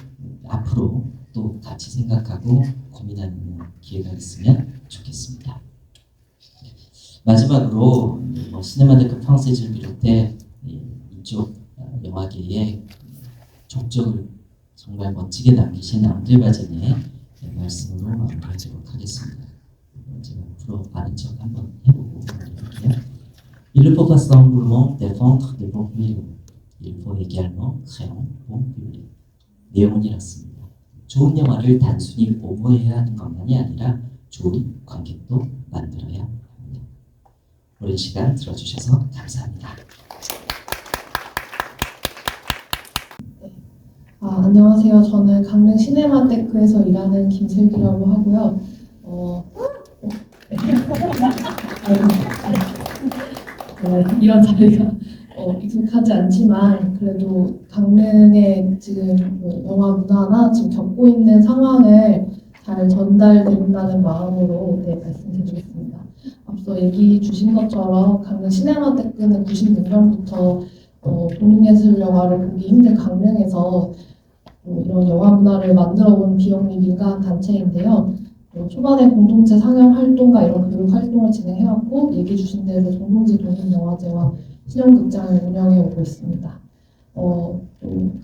앞으로 또 같이 생각하고 고민하는 기회가 있으면 좋겠습니다. 마지막으로 시네마테크 프랑세즈를 비롯해 이쪽 영화계의 족적을 정말 멋지게 남기신 앙드레 바젠의 말씀으로 마무리하도록 하겠습니다. 제가 앞으로 아는 척 한번 해보고 마무리할게요. Il ne faut pas simplement défendre des bons films. Il faut également créer un bon public. 내용은 이렇습니다. 좋은 영화를 단순히 오버해야 하는 것만이 아니라 좋은 관객도 만들어야 합니다. 오랜 시간 들어주셔서 감사합니다. 안녕하세요. 저는 강릉 시네마테크에서 일하는 김슬기라고 하고요. 이런 자리가 익숙하지 않지만 그래도 강릉의 지금 영화 문화나 지금 겪고 있는 상황을 잘 전달드린다는 마음으로 말씀드리겠습니다. 앞서 얘기 주신 것처럼 강릉 시네마테크는 96년부터 독립예술 영화를 보기 힘든 강릉에서 이런 영화 문화를 만들어온 비영리 민간 단체인데요. 초반에 공동체 상영 활동과 이런 교육 활동을 진행해왔고 얘기 주신 대로 정동지 독립영화제와 신영극장을 운영해 오고 있습니다.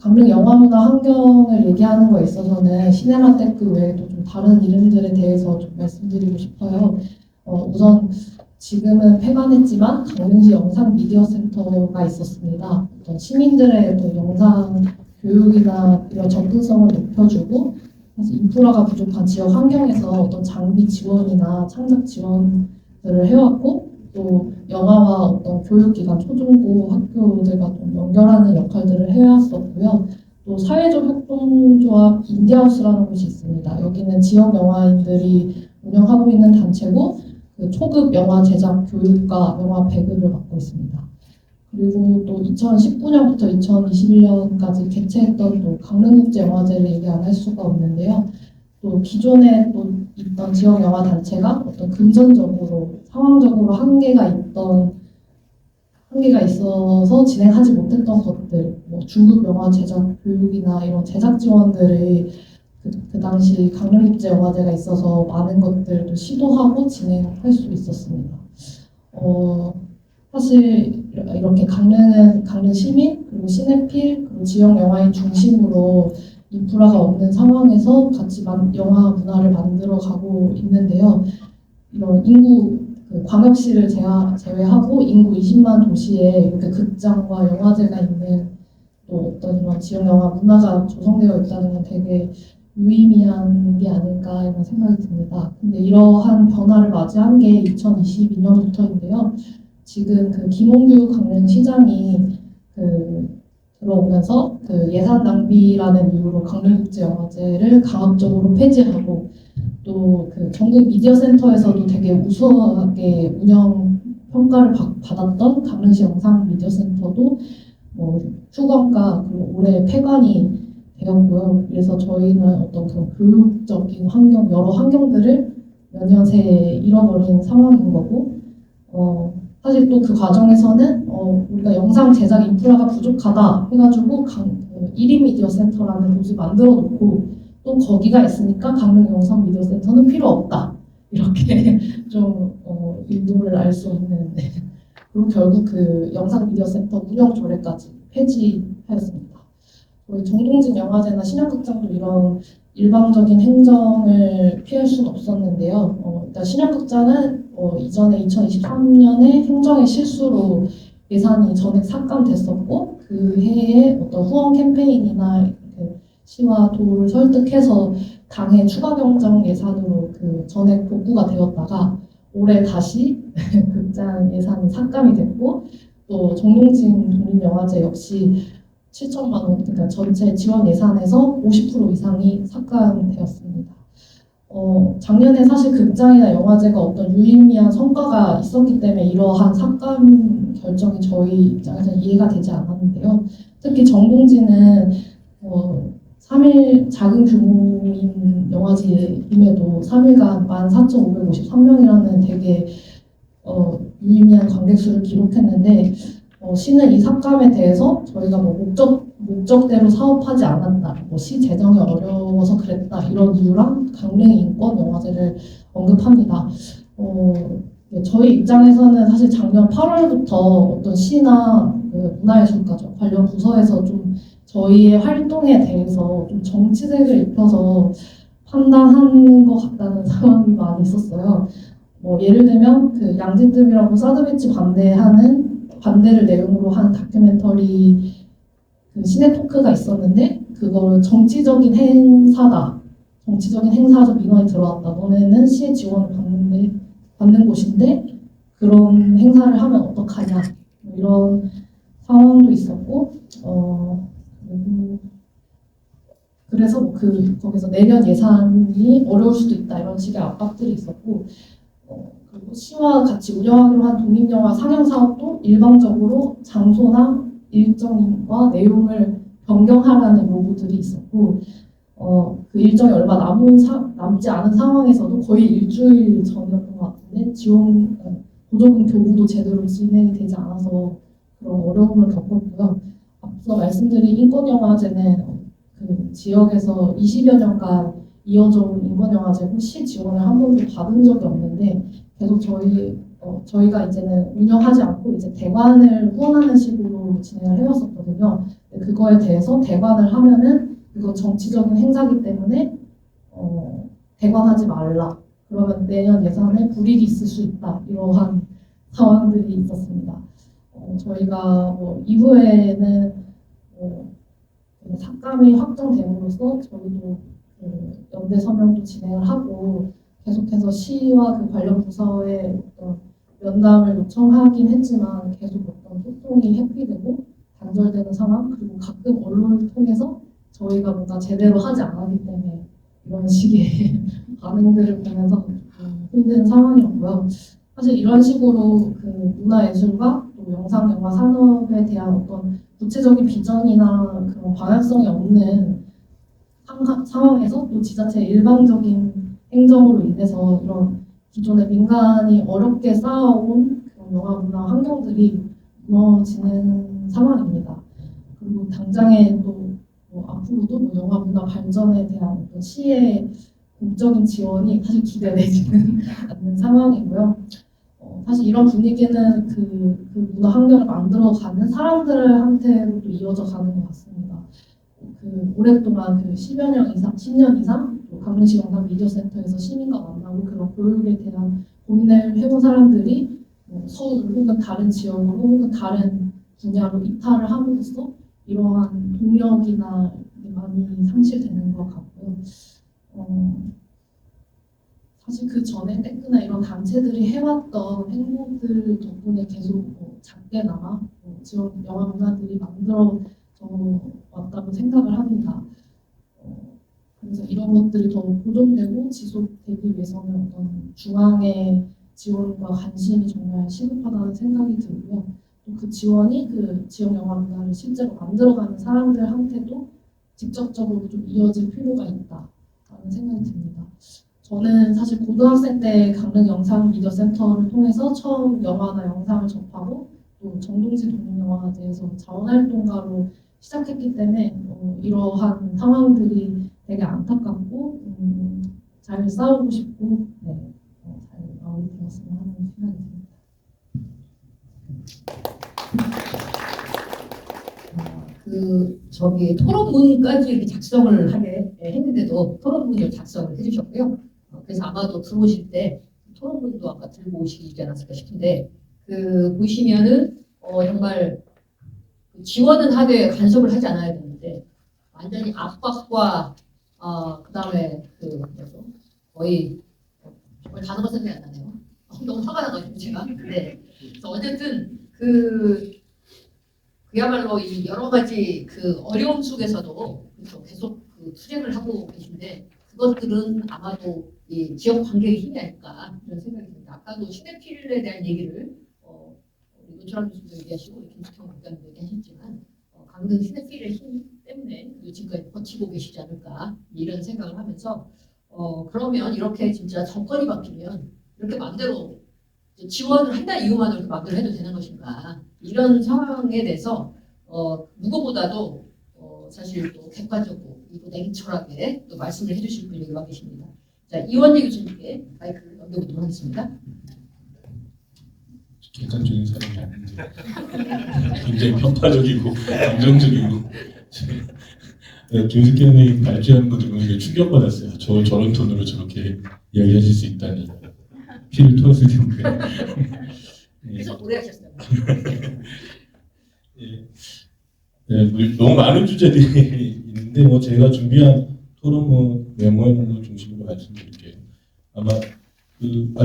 강릉 영화 문화 환경을 얘기하는 거에 있어서는 시네마테크 외에도 좀 다른 이름들에 대해서 좀 말씀드리고 싶어요. 우선 지금은 폐관했지만 강릉시 영상 미디어 센터가 있었습니다. 어떤 시민들의 또 영상 교육이나 이런 접근성을 높여주고 사실 인프라가 부족한 지역 환경에서 어떤 장비 지원이나 창작 지원들을 해왔고 또 영화와 어떤 교육기관 초중고 학교들과 좀 연결하는 역할들을 해왔었고요. 또 사회적 협동조합 인디하우스라는 곳이 있습니다. 여기는 지역 영화인들이 운영하고 있는 단체고 그 초급 영화 제작 교육과 영화 배급을 맡고 있습니다. 그리고 또 2019년부터 2021년까지 개최했던 또 강릉국제영화제를 얘기 안 할 수가 없는데요. 또 기존에 또 있던 지역 영화 단체가 어떤 금전적으로 상황적으로 한계가 있어서 진행하지 못했던 것들, 뭐 중급 영화 제작 교육이나 이런 제작 지원들을 그 당시 강릉국제영화제가 있어서 많은 것들도 시도하고 진행할 수 있었습니다. 사실 이렇게 강릉은 강릉 시민 그리고 시네필 그리고 지역 영화인 중심으로 인프라가 없는 상황에서 같이 영화 문화를 만들어가고 있는데요. 이런 인구 광역시를 제외하고 인구 20만 도시에 이렇게 극장과 영화제가 있는 또 어떤 이런 지역 영화 문화가 조성되어 있다는 건 되게 유의미한 게 아닐까 이런 생각이 듭니다. 근데 이러한 변화를 맞이한 게 2022년부터인데요. 지금 김홍규 강릉시장이 들어오면서 예산 낭비라는 이유로 강릉국제영화제를 강압적으로 폐지하고 또 전국 미디어센터에서도 되게 우수하게 운영 평가를 받았던 강릉시 영상미디어센터도 휴관과 올해 폐관이 되었고요. 그래서 저희는 어떤 교육적인 환경, 여러 환경들을 몇 년 새에 잃어버린 상황인 거고 사실 또 그 과정에서는 우리가 영상 제작 인프라가 부족하다 해가지고 1인 미디어 센터라는 곳을 만들어 놓고 또 거기가 있으니까 강릉 영상 미디어 센터는 필요 없다 이렇게 좀 의도를 알 수 없는 그리고 결국 영상 미디어 센터 운영 조례까지 폐지하였습니다. 저희 정동진 영화제나 신영극장도 이런 일방적인 행정을 피할 수는 없었는데요. 일단 신영극장은 이전에 2023년에 행정의 실수로 예산이 전액 삭감됐었고 그 해에 어떤 후원 캠페인이나 시와 도를 설득해서 당해 추가 경정 예산으로 전액 복구가 되었다가 올해 다시 극장 예산이 삭감이 됐고 또 정동진 독립영화제 역시 7천만 원, 그러니까 전체 지원 예산에서 50% 이상이 삭감되었습니다. 작년에 사실 극장이나 영화제가 어떤 유의미한 성과가 있었기 때문에 이러한 삭감 결정이 저희 입장에서는 이해가 되지 않았는데요. 특히 정동진은 3일 작은 규모인 영화제임에도 3일간 14,553명이라는 되게 유의미한 관객 수를 기록했는데 시는 이 삭감에 대해서 저희가 목적 목적대로 사업하지 않았다, 뭐 시 재정이 어려워서 그랬다 이런 이유랑 강릉 인권 영화제를 언급합니다. 저희 입장에서는 사실 작년 8월부터 어떤 시나 그 문화예술가죠 관련 부서에서 좀 저희의 활동에 대해서 좀 정치색을 입혀서 판단하는 것 같다는 상황이 많이 있었어요. 뭐 예를 들면 그 양진뜸이라고 사드 배치 반대를 내용으로 한 다큐멘터리 그 시네 토크가 있었는데 그걸 정치적인 행사죠 민원이 들어왔다. 너네는 시의 지원을 받는 곳인데 그런 행사를 하면 어떡하냐 뭐 이런 상황도 있었고 그래서 뭐 거기서 내년 예산이 어려울 수도 있다 이런 식의 압박들이 있었고 그리고 시와 같이 운영하기로 한 독립영화 상영 사업도 일방적으로 장소나 일정과 내용을 변경하라는 요구들이 있었고 그 일정이 얼마 남지 않은 상황에서도 거의 일주일 전이었던 것 같은데 보조금 교부도 제대로 진행이 되지 않아서 그런 어려움을 겪었고요. 앞서 말씀드린 인권영화제는 그 지역에서 20여 년간 이어져 온 인권영화제고 시 지원을 한 번도 받은 적이 없는데 계속 저희가 이제는 운영하지 않고 이제 대관을 후원하는 식으로 진행을 해왔었거든요. 그거에 대해서 대관을 하면은 이거 정치적인 행사기 때문에 대관하지 말라. 그러면 내년 예산에 불이익이 있을 수 있다. 이러한 상황들이 있었습니다. 저희가 이후에는 삭감이 확정됨으로써 저희도 연대 서명도 진행을 하고 계속해서 시와 그 관련 부서에 어떤 면담을 요청하긴 했지만 계속 어떤 소통이 회피되고 단절되는 상황 그리고 가끔 언론을 통해서 저희가 뭔가 제대로 하지 않았기 때문에 이런 식의 반응들을 보면서 힘든 상황이었고요. 사실 이런 식으로 그 문화예술과 또 영상영화 산업에 대한 어떤 구체적인 비전이나 그런 방향성이 없는 상황에서 또 지자체의 일방적인 행정으로 인해서 이런 기존의 민간이 어렵게 쌓아온 그런 영화 문화 환경들이 무너지는 상황입니다. 그리고 당장에 또 앞으로도 영화 문화 발전에 대한 어떤 시의 공적인 지원이 사실 기대되지는 않는 상황이고요. 사실 이런 분위기는 그 문화 환경을 만들어가는 사람들한테로도 이어져 가는 것 같습니다. 오랫동안 10년 이상 강릉시 영상 미디어센터에서 시민과 만나고 그런 교육에 대한 고민을 해본 사람들이 서울 혹은 다른 지역으로 혹은 다른 분야로 이탈을 함으로써 이러한 동력이나 많이 상실되는 것 같고요. 사실 그 전에 떼크나 이런 단체들이 해왔던 행보들 덕분에 계속 작게나마 지역 영화 문화들이 만들어져 왔다고 생각을 합니다. 그래서 이런 것들이 더 보존되고 지속되기 위해서는 어떤 중앙의 지원과 관심이 정말 시급하다는 생각이 들고요. 또 그 지원이 그 지역 영화 문화를 실제로 만들어가는 사람들한테도 직접적으로 좀 이어질 필요가 있다라는 생각이 듭니다. 저는 사실 고등학생 때 강릉 영상 미디어 센터를 통해서 처음 영화나 영상을 접하고 또 정동진 독립영화제에서 자원활동가로 시작했기 때문에 이러한 상황들이 되게 안타깝고 잘 싸우고 싶고 잘 마무리되었으면 하는 생각이 듭니다. 토론문까지 이렇게 작성을 하게 했는데도 토론문을 작성을 해주셨고요. 그래서 아마도 들어오실 때 토론문도 아까 들고 오시지 않았을까 싶은데 보시면은 정말 지원은 하되 간섭을 하지 않아야 되는데 완전히 압박과 그다음에 거의 정말 단어가 생각이 안 나네요. 너무 화가 나가지고 제가. 네. 그래서 어쨌든 그야말로 이 여러 가지 어려움 속에서도 계속 투쟁을 하고 계신데 그것들은 아마도 이 지역 관계의 힘이 아닐까 이런 생각이 듭니다. 아까도 시네필에 대한 얘기를 노철환 교수도 얘기하시고 김숙형 국장도 얘기하셨지만 강릉 시네필의 힘 때문에 지금까지 버티고 계시지 않을까 이런 생각을 하면서 그러면 이렇게 진짜 정권이 바뀌면 이렇게 마음대로 지원을 한다는 이유만으로 이렇게 마음대로 해도 되는 것인가 이런 상황에 대해서 누구보다도 사실 또 객관적으로 그리고 냉철하게 또 말씀을 해주실 분이 와 계십니다. 자, 이원재 교수님께 마이크를 넘겨보도록 하겠습니다. 객관적인 사람이 아닌데 굉장히 편파적이고 감정적이고 김숙현이 발표하는 거 들으면 충격받았어요. 저런 톤으로 저렇게 이야기하실 수 있다니 피를 토했을 텐데. 그래서 오래 하셨어요. 너무 많은 주제들이 있는데 뭐 제가 준비한 토론 메모에 있는 걸 중심으로 말씀드릴게요. 아마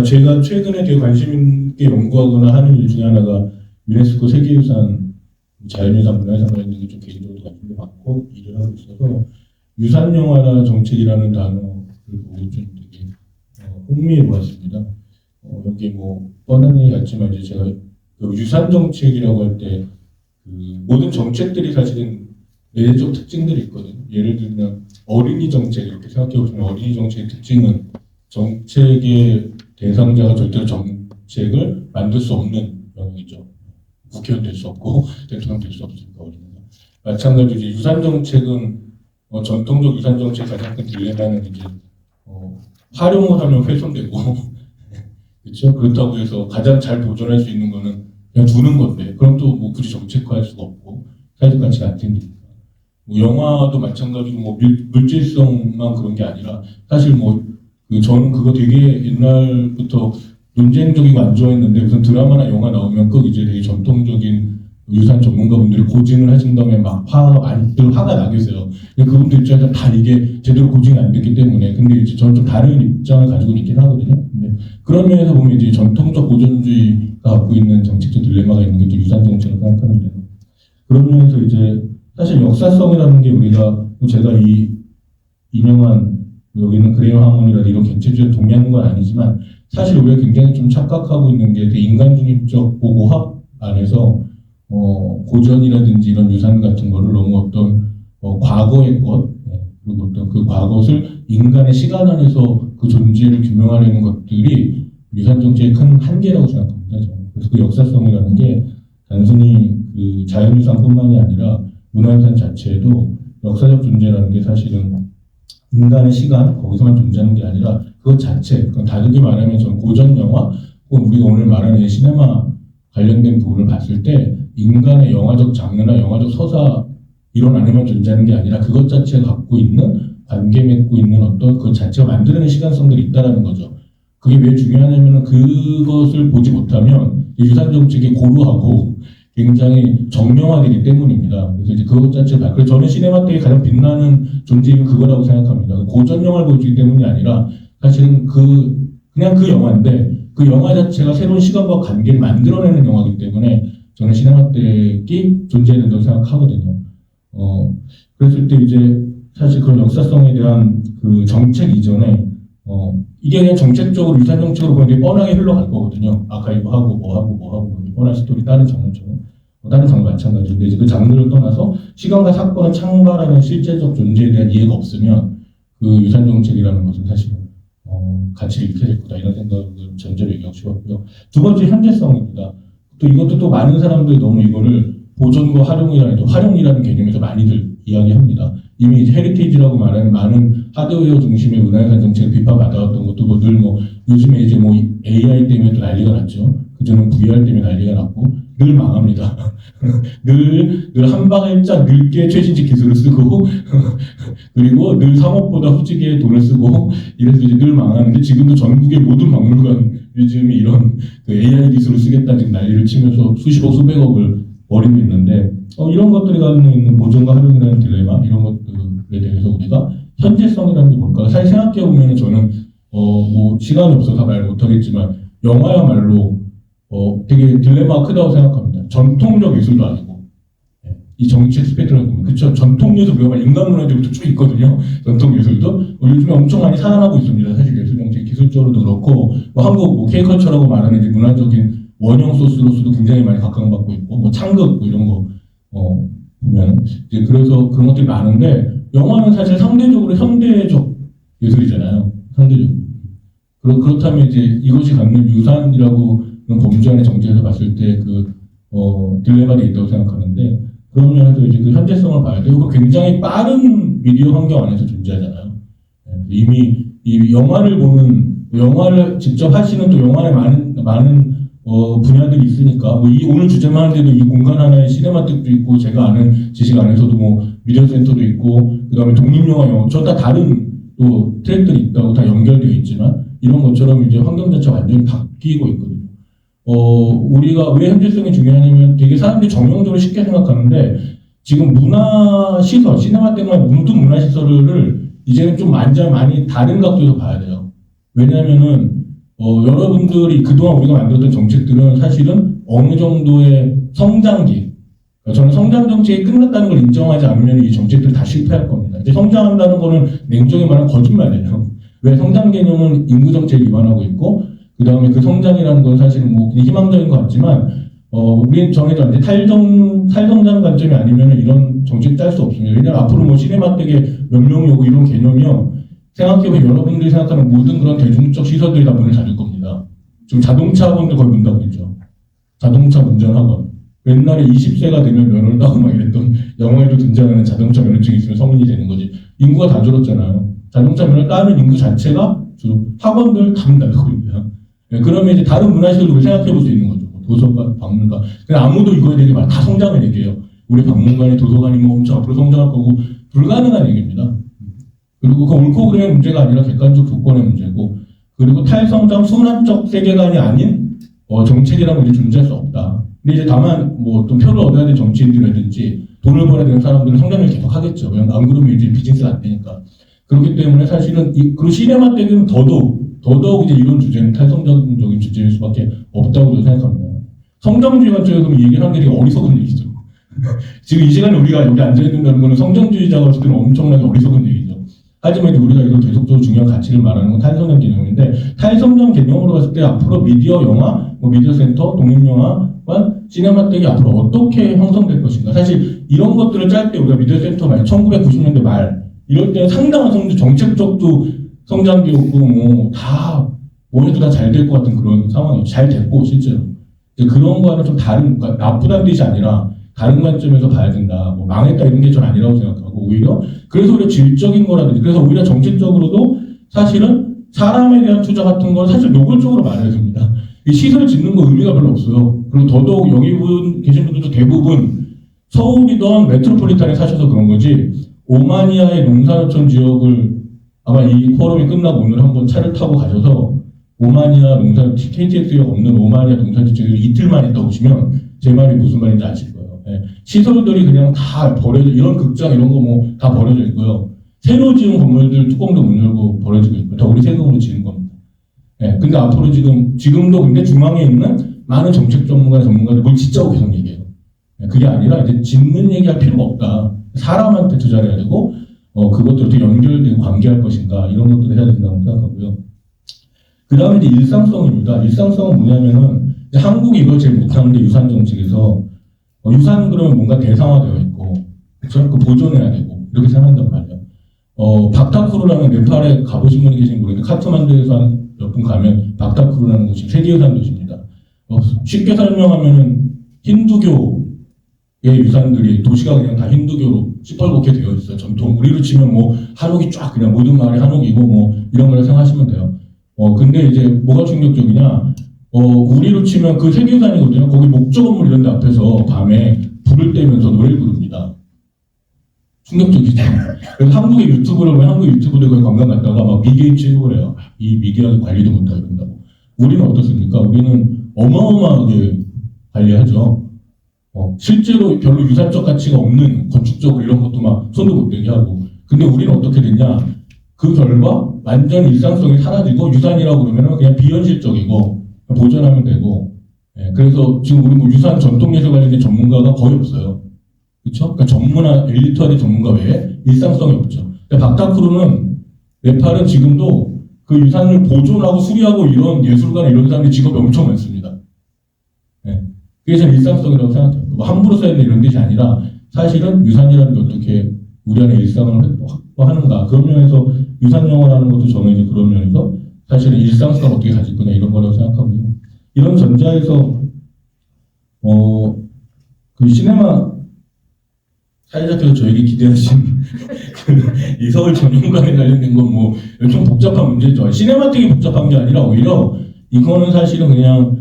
제가 최근에 되게 관심 있게 연구하거나 하는 일 중에 하나가 유네스코 세계유산, 자연유산, 문화유산 관련된 게 좀 개인적으로 관심이 많고 일을 하고 있어서 유산영화나 정책이라는 단어를 보고 좀 되게 흥미로웠습니다. 여기 뭐 뻔한 얘기 같지만 이제 제가 그 유산 정책이라고 할 때 모든 정책들이 사실은 내적 특징들이 있거든요. 예를 들면 어린이 정책 이렇게 생각해 보시면 어린이 정책의 특징은 정책의 대상자가 절대로 정책을 만들 수 없는 영역이죠. 국회의원 될 수 없고 대통령 될 수 없으니까 어린이가. 마찬가지로 이제 유산 정책은 전통적 유산 정책 가장 큰 딜레마는 이제 활용을 하면 훼손되고 그렇죠. 그렇다고 해서 가장 잘 보존할 수 있는 거는 그냥 두는 건데 그럼 또 뭐 굳이 정책화할 수가 없고 사회적 가치가 안 생기니까. 뭐 영화도 마찬가지로 뭐 물질성만 그런 게 아니라 사실 저는 그거 되게 옛날부터 논쟁적이고 안 좋아했는데 무슨 드라마나 영화 나오면 꼭 이제 되게 전통적인 유산 전문가분들이 고증을 하신 다음에 막 화가 나 계세요. 그분들 입장에서 다 이게 제대로 고증이 안 됐기 때문에. 근데 이제 저는 좀 다른 입장을 가지고 있긴 하거든요. 근데 그런 면에서 보면 이제 전통적 보존주의가 갖고 있는 정책적 딜레마가 있는 게 또 유산 정책을 생각하는데 그런 면에서 이제 사실 역사성이라는 게 제가 이 인용한 여기는 그레이엄 하몬이라든지 이런 객체주의에 동의하는 건 아니지만 사실 우리가 굉장히 좀 착각하고 있는 게 인간 중립적 보고학 안에서 고전이라든지 이런 유산 같은 거를 너무 어떤 과거의 것 그리고 어떤 그 과거를 인간의 시간 안에서 그 존재를 규명하려는 것들이 유산 정책의 큰 한계라고 생각합니다. 저는. 그래서 그 역사성이라는 게 단순히 그 자연유산뿐만이 아니라 문화유산 자체에도 역사적 존재라는 게 사실은 인간의 시간 거기서만 존재하는 게 아니라 그것 자체 다르게 말하면 전 고전 영화 혹은 우리가 오늘 말하는 시네마 관련된 부분을 봤을 때 인간의 영화적 장르나 영화적 서사 이론 안에만 존재하는 게 아니라 그것 자체가 갖고 있는 관계 맺고 있는 어떤 그 자체가 만들어내는 시간성들이 있다는 거죠. 그게 왜 중요하냐면 그것을 보지 못하면 유산 정책이 고루하고 굉장히 정명화되기 때문입니다. 그래서 이제 그것 자체가 그래서 저는 시네마 때의 가장 빛나는 존재는 그거라고 생각합니다. 고전 영화를 보여주기 때문이 아니라 사실은 그냥 그 영화인데 그 영화 자체가 새로운 시간과 관계를 만들어내는 영화이기 때문에 저는 시네마 때기 존재해야 된다고 생각하거든요. 그랬을 때 이제 사실 그런 역사성에 대한 그 정책 이전에 이게 그냥 정책적으로 유산 정책으로 보면 되게 뻔하게 흘러갈 거거든요. 아카이브 하고 뭐 하고 뻔한 스토리 다른 장르처럼 다른 장르 마찬가지인데 이제 그 장르를 떠나서 시간과 사건을 창발하는 실제적 존재에 대한 이해가 없으면 그 유산 정책이라는 것은 사실은 가치를 잃게 될 거다 이런 생각을 전제로 얘기하고 싶었고요. 두 번째 현재성입니다. 또 이것도 또 많은 사람들이 너무 이거를 보존과 활용이라는 개념에서 많이들 이야기합니다. 이미 이제 헤리테이지라고 말하는 많은 하드웨어 중심의 문화유산 정책을 비판받아왔던 것도 요즘에 이제 AI 때문에 또 난리가 났죠. 그전엔 VR 때문에 난리가 났고 늘 망합니다. 늘 한 방울짝 늙게 최신식 기술을 쓰고 그리고 늘 상업보다 후지게 돈을 쓰고 이래서 이제 늘 망하는데 지금도 전국의 모든 박물관 뮤지엄이 이런 그 AI 기술을 쓰겠다 지금 난리를 치면서 수십억 수백억을 버리고 있는데 이런 것들이 가지고 있는 보존과 활용이라는 딜레마 이런 것들에 대해서 우리가 현재성이라는 게 뭘까? 사실 생각해 보면 저는 시간이 없어서 말 못하겠지만 영화야말로 되게 딜레마가 크다고 생각합니다. 전통적 예술도 아니고 이 정책 스펙트럼을 보면 그쵸 전통 예술 보면 인간 문화들부터 쭉 있거든요. 전통 예술도 요즘에 엄청 많이 살아나고 있습니다. 사실 예술 정책 기술적으로도 그렇고 한국 K컬처라고 말하는 이제 문화적인 원형 소스로서도 굉장히 많이 각광받고 있고 창극 이런 거 보면 이제 그래서 그런 것들이 많은데 영화는 사실 상대적으로 현대적 예술이잖아요. 상대적으로 그렇다면 이제 이것이 갖는 유산이라고 범주 안의 정제에서 봤을 때 딜레마가 있다고 생각하는데 그런 면에서 이제 그 현재성을 봐야 되고 그 굉장히 빠른 미디어 환경 안에서 존재하잖아요. 이미 이 영화를 직접 하시는 또 영화에 많은 분야들이 있으니까 뭐 이 오늘 주제만 하는데도 이 공간 하나에 시네마틱도 있고 제가 아는 지식 안에서도 뭐 미디어 센터도 있고 그다음에 독립영화 영화 저 다 다른 또 트랙들이 있다고 다 연결되어 있지만 이런 것처럼 이제 환경 자체가 완전히 바뀌고 있거든요. 우리가 왜 현재성이 중요하냐면 되게 사람들이 정형적으로 쉽게 생각하는데 지금 문화시설, 시네마틱만 모든 문화시설을 이제는 좀 많이 다른 각도에서 봐야 돼요. 왜냐면은 여러분들이 그동안 우리가 만들었던 정책들은 사실은 어느 정도의 성장기, 저는 성장 정책이 끝났다는 걸 인정하지 않으면 이 정책들 다 실패할 겁니다. 이제 성장한다는 거는 냉정히 말하면 거짓말이에요. 왜 성장 개념은 인구 정책에 기반하고 있고, 그 다음에 그 성장이라는 건 사실은 뭐 희망적인 것 같지만, 우리는 정해져 이제 탈성장 관점이 아니면 이런 정책 짤 수 없습니다. 왜냐면 앞으로 뭐 시네마틱에 몇 명이 오고 이런 개념이요. 생각해보면 여러분들이 생각하는 모든 그런 대중적 시설들이 다 문을 닫을 겁니다. 지금 자동차 학원도 거의 문 닫고 있죠. 자동차 운전학원. 옛날에 20세가 되면 면허를 따고 막 이랬던 영화에도 등장하는 자동차 면허증이 있으면 성인이 되는 거지. 인구가 다 줄었잖아요. 자동차 면허를 따는 인구 자체가 주로 학원들 다 문 닫고 있습니다. 그러면 이제 다른 문화시설도 생각해볼 수 있는 거죠. 도서관, 박물관. 근데 아무도 이거에 대해 다 성장을 얘기해요. 우리 박물관이 도서관이 뭐 엄청 앞으로 성장할 거고 불가능한 얘기입니다. 그리고 그 옳고 그름의 문제가 아니라 객관적 조건의 문제고 그리고 탈성장 순환적 세계관이 아닌 정책이라는 게 존재할 수 없다. 근데 이제 다만 뭐 어떤 표를 얻어야 되는 정치인들이라든지 돈을 벌어야 되는 사람들은 성장을 계속 하겠죠. 안 그러면 이제 비즈니스가 안 되니까. 그렇기 때문에 사실은 그리고 시네마틱은 더더욱 이제 이런 주제는 탈성장적인 주제일 수밖에 없다고 저는 생각합니다. 성장주의 관점에서 얘기를 하는 게 되게 어리석은 얘기죠. 지금 이 시간에 우리가 여기 앉아있는다는 거는 성장주의자가 봤을 때는 엄청나게 어리석은 얘기죠. 하지만 우리가 이걸 계속적으로 중요한 가치를 말하는 건 탈성장 개념인데 탈성장 개념으로 봤을 때 앞으로 미디어 영화, 뭐 미디어 센터, 독립영화관, 시네마틱이 앞으로 어떻게 형성될 것인가. 사실 이런 것들을 짤 때 우리가 미디어 센터 말 1990년대 말 이럴 때는 상당한 정책적도 성장기였고 뭐 해도 다 잘 될 것 같은 그런 상황이 잘 됐고 실제로 그런 거와는 좀 다른 그러니까 나쁘다는 뜻이 아니라 다른 관점에서 봐야 된다. 뭐 망했다 이런 게 전 아니라고 생각하고 오히려 그래서 오히려 질적인 거라든지 그래서 오히려 정책적으로도 사실은 사람에 대한 투자 같은 걸 사실 노골적으로 말해야 됩니다. 이 시설 짓는 거 의미가 별로 없어요. 그리고 더더욱 여기 계신 분들도 대부분 서울이던 메트로폴리탄에 사셔서 그런 거지 오마니아의 농산어촌 지역을 아마 이 포럼이 끝나고 오늘 한번 차를 타고 가셔서 오마니아 KTX역 없는 오마니아 농산지 지역을 이틀만 있다 오시면 제 말이 무슨 말인지 아실 거예요. 네. 시설들이 그냥 다 버려져 이런 극장 이런 거 뭐 다 버려져 있고요. 새로 지은 건물들 뚜껑도 못 열고 버려지고 있고 다 우리 세금으로 지은 겁니다. 네. 근데 앞으로 지금도 근데 중앙에 있는 많은 정책 전문가들 뭘 짓자고 계속 얘기해요. 네. 그게 아니라 이제 짓는 얘기할 필요가 없다. 사람한테 투자를 해야 되고 그것도 어떻게 연결되고 관계할 것인가 이런 것들을 해야 된다고 생각하고요. 그 다음에 이제 일상성입니다. 일상성은 뭐냐면은 한국이 이걸 제일 못하는 게 유산 정책에서 유산은 그러면 뭔가 대상화되어 있고 저는 그 보존해야 되고 이렇게 생각한단 말이에요. 박타쿠르라는 네팔에 가보신 분이 계신지 모르겠는데 카트만두에서 한 몇 분 가면 박타쿠르라는 곳이 세계유산 도시입니다. 쉽게 설명하면은 힌두교의 유산들이 도시가 그냥 다 힌두교로 시뻘겋게 되어 있어요. 전통 우리로 치면 뭐 한옥이 쫙 그냥 모든 마을이 한옥이고 뭐 이런 걸 생각하시면 돼요. 근데 이제 뭐가 충격적이냐? 우리로 치면 그 세계유산이거든요. 거기 목조 건물 이런 데 앞에서 밤에 불을 떼면서 노래를 부릅니다. 충격적이죠. 그래서 한국의 유튜브를 보면 한국 유튜브들 거기 관광 갔다가 막 미개인 취급을 해요. 이 미개하게 관리도 못하고 이런다고. 우리는 어떻습니까? 우리는 어마어마하게 관리하죠. 실제로 별로 유산적 가치가 없는 건축적으로 이런 것도 막 손도 못 대게 하고. 근데 우리는 어떻게 됐냐? 그 결과 완전 일상성이 사라지고 유산이라고 그러면 그냥 비현실적이고 보존하면 되고. 그래서 지금 우리 뭐 유산 전통예술 관련된 전문가가 거의 없어요. 그렇죠? 그러니까 전문화 엘리트화된 전문가 외에 일상성이 없죠. 박타쿠르는 네팔은 지금도 그 유산을 보존하고 수리하고 이런 예술가나 이런 사람들이 직업이 엄청 많습니다. 그게 참 일상성이라고 생각해요. 뭐 함부로 써야 되는 이런 뜻이 아니라 사실은 유산이라는 게 어떻게 우리 안에 일상을 확보하는가 그런 면에서 유산 영화라는 것도 저는 이제 그런 면에서 사실은 일상성을 어떻게 가질 거냐 이런 거라고 생각하고요. 이런 전자에서 그 시네마 사회자께서 저에게 기대하신 이 서울 전용관에 관련된 건 뭐 엄청 복잡한 문제죠. 시네마틱이 복잡한 게 아니라 오히려 이거는 사실은 그냥